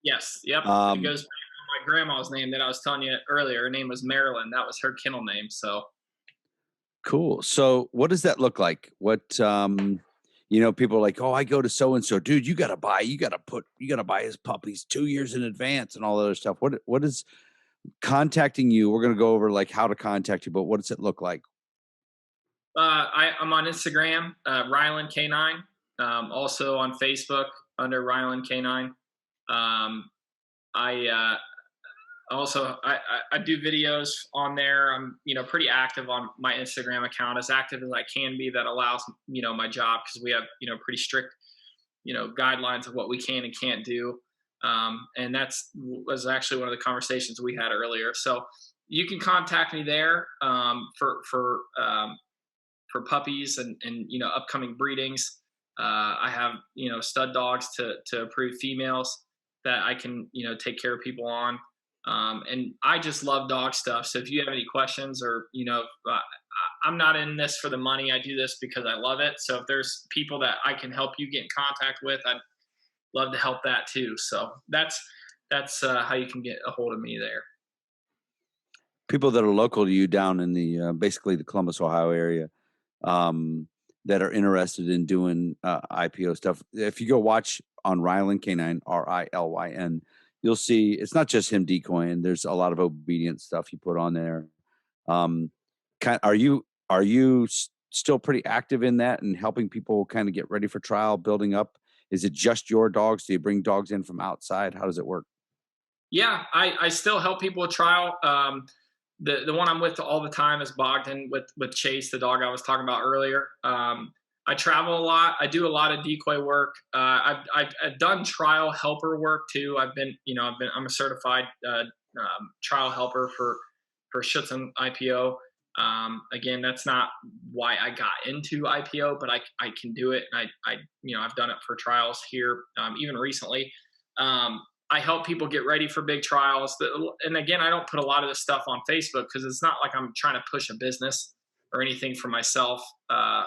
Yes. Yep. It goes back to my grandma's name that I was telling you earlier. Her name was Marilyn. That was her kennel name. So cool. So what does that look like? What, people are like, oh, I go to so-and-so, dude, you got to buy his puppies 2 years in advance and all that other stuff. What is contacting you? We're going to go over how to contact you, but what does it look like? I'm on Instagram, Rilyn K9. Also on Facebook under Rilyn K9. I do videos on there. I'm, pretty active on my Instagram account, as active as I can be. That allows, my job, because we have, pretty strict, guidelines of what we can and can't do. And was actually one of the conversations we had earlier. So you can contact me there for puppies and upcoming breedings. I have, stud dogs to approve females that I can, take care of people on. And I just love dog stuff. So if you have any questions or, I'm not in this for the money. I do this because I love it. So if there's people that I can help you get in contact with, I'd love to help that too. So that's how you can get a hold of me there. People that are local to you down in the basically the Columbus, Ohio area, that are interested in doing IPO stuff. If you go watch on Rilyn Canine, Rilyn, you'll see it's not just him decoying. There's a lot of obedient stuff you put on there. Are you still pretty active in that and helping people kind of get ready for trial, building up? Is it just your dogs? Do you bring dogs in from outside? How does it work? Yeah, I still help people with trial. The one I'm with all the time is Bogdan with Chase, the dog I was talking about earlier. I travel a lot. I do a lot of decoy work. I've done trial helper work too. I'm a certified trial helper for Schutzen IPO. Again, that's not why I got into IPO, but I can do it. And I've done it for trials here, even recently. I help people get ready for big trials. And again, I don't put a lot of this stuff on Facebook because it's not like I'm trying to push a business or anything for myself. I'm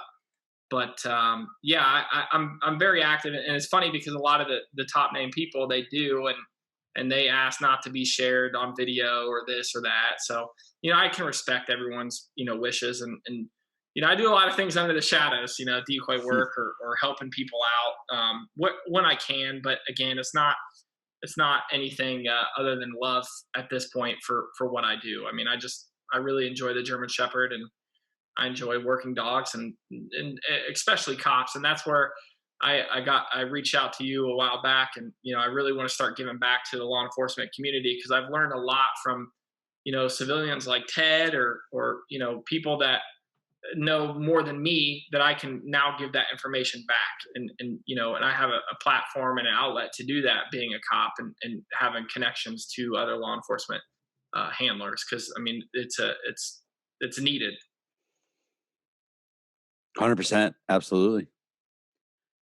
very active, and it's funny because a lot of the top name people, they do, and they ask not to be shared on video or this or that. So, I can respect everyone's, wishes and I do a lot of things under the shadows, decoy work or helping people out when I can. But again, it's not anything other than love at this point for what I do. I mean, I really enjoy the German Shepherd, and I enjoy working dogs and especially cops. And that's where I reached out to you a while back, and I really want to start giving back to the law enforcement community because I've learned a lot from civilians like Ted or people that know more than me that I can now give that information back. And I have a platform and an outlet to do that, being a cop and having connections to other law enforcement handlers. Cause I mean, it's needed. 100%. Absolutely.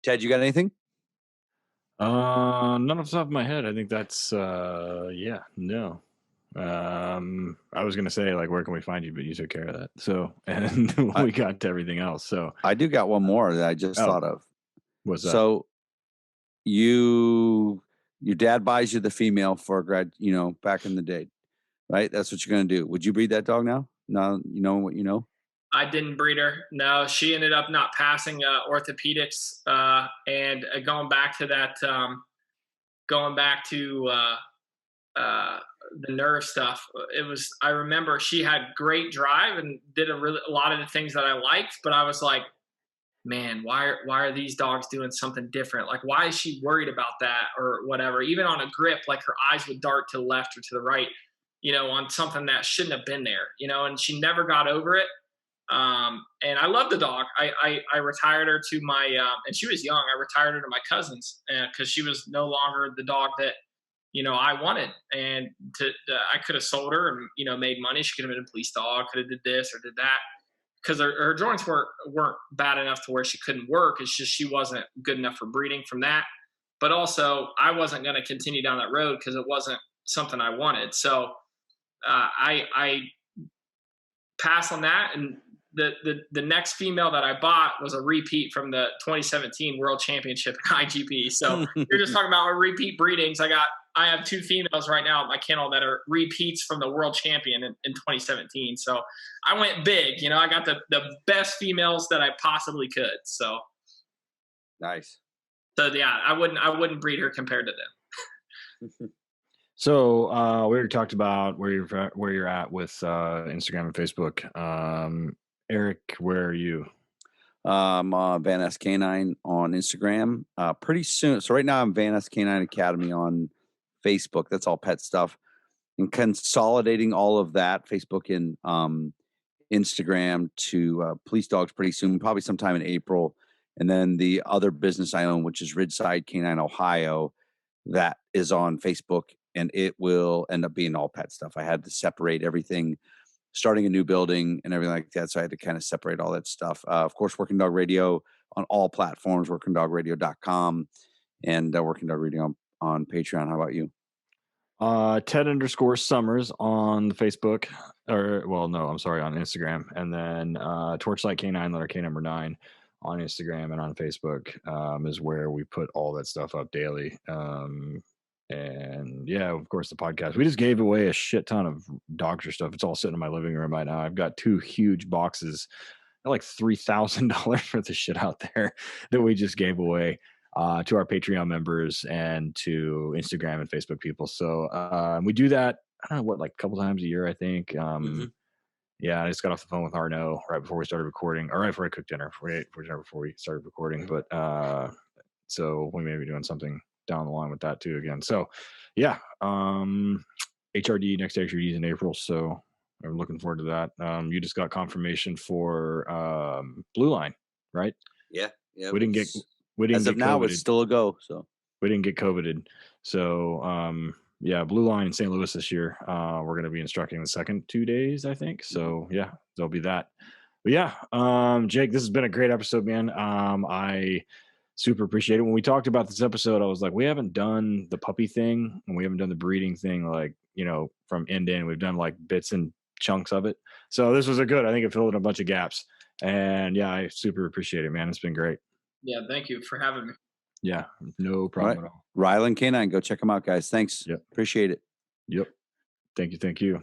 Ted, you got anything? None off the top of my head. I think that's no. I was gonna say like where can we find you, but you took care of that. So and we got to everything else. So I do got one more that I just thought of. What's that? So your dad buys you the female for back in the day, right? That's what you're gonna do. Would you breed that dog now? No, you know what you know? I didn't breed her. No, she ended up not passing orthopedics and going back to that, the nerve stuff. I remember she had great drive and did a lot of the things that I liked, but I was like, man, why are these dogs doing something different? Like, why is she worried about that or whatever? Even on a grip, like her eyes would dart to the left or to the right, on something that shouldn't have been there, and she never got over it. And I love the dog. I retired her to my, and she was young. I retired her to my cousins because she was no longer the dog that, I wanted. And I could have sold her and, made money. She could have been a police dog, could have did this or did that because her joints weren't bad enough to where she couldn't work. It's just, she wasn't good enough for breeding from that. But also I wasn't going to continue down that road because it wasn't something I wanted. So, I passed on that. And the next female that I bought was a repeat from the 2017 World Championship in IGP. So you're just talking about repeat breedings. I have two females right now at my kennel that are repeats from the World Champion in 2017. So I went big. I got the best females that I possibly could. So nice. So yeah, I wouldn't breed her compared to them. So we already talked about where you're at with Instagram and Facebook. Eric, where are you? I'm Van S Canine on Instagram. Pretty soon. So right now I'm Van S Canine Academy on Facebook. That's all pet stuff. And consolidating all of that, Facebook and Instagram, to Police Dogs pretty soon, probably sometime in April. And then the other business I own, which is Ridgeside Canine Ohio, that is on Facebook, and it will end up being all pet stuff. I had to separate everything, starting a new building and everything like that. So I had to kind of separate all that stuff. Of course, Working Dog Radio on all platforms, workingdogradio.com, and Working Dog Radio on Patreon. How about you? Ted_Summers on the Facebook, on Instagram, and then Torchlight K9, letter K number 9 on Instagram and on Facebook is where we put all that stuff up daily. And yeah, of course, the podcast. We just gave away a shit ton of doctor stuff. It's all sitting in my living room right now. I've got 2 huge boxes, like $3,000 worth of shit out there that we just gave away to our Patreon members and to Instagram and Facebook people. So we do that, I don't know what, like a couple times a year, I think. Yeah, I just got off the phone with Arnaud right before we started recording, or right before I cooked dinner, before we started recording. But so we may be doing something down the line with that too again. So yeah, HRD, next HRD is in April. So I'm looking forward to that. You just got confirmation for Blue Line, right? Yeah. We didn't get as of now, it's still a go. So we didn't get COVIDed. So yeah, Blue Line in St. Louis this year. We're going to be instructing the second 2 days, I think. So yeah, there'll be that. But yeah, Jake, this has been a great episode, man. I super appreciate it. When we talked about this episode, I was like, we haven't done the puppy thing and we haven't done the breeding thing, like, from end to end. We've done like bits and chunks of it. So this was I think it filled in a bunch of gaps. And yeah, I super appreciate it, man. It's been great. Yeah, thank you for having me. Yeah, no problem at all. Rilyn K9, go check them out, guys. Thanks. Yep. Appreciate it. Yep. Thank you.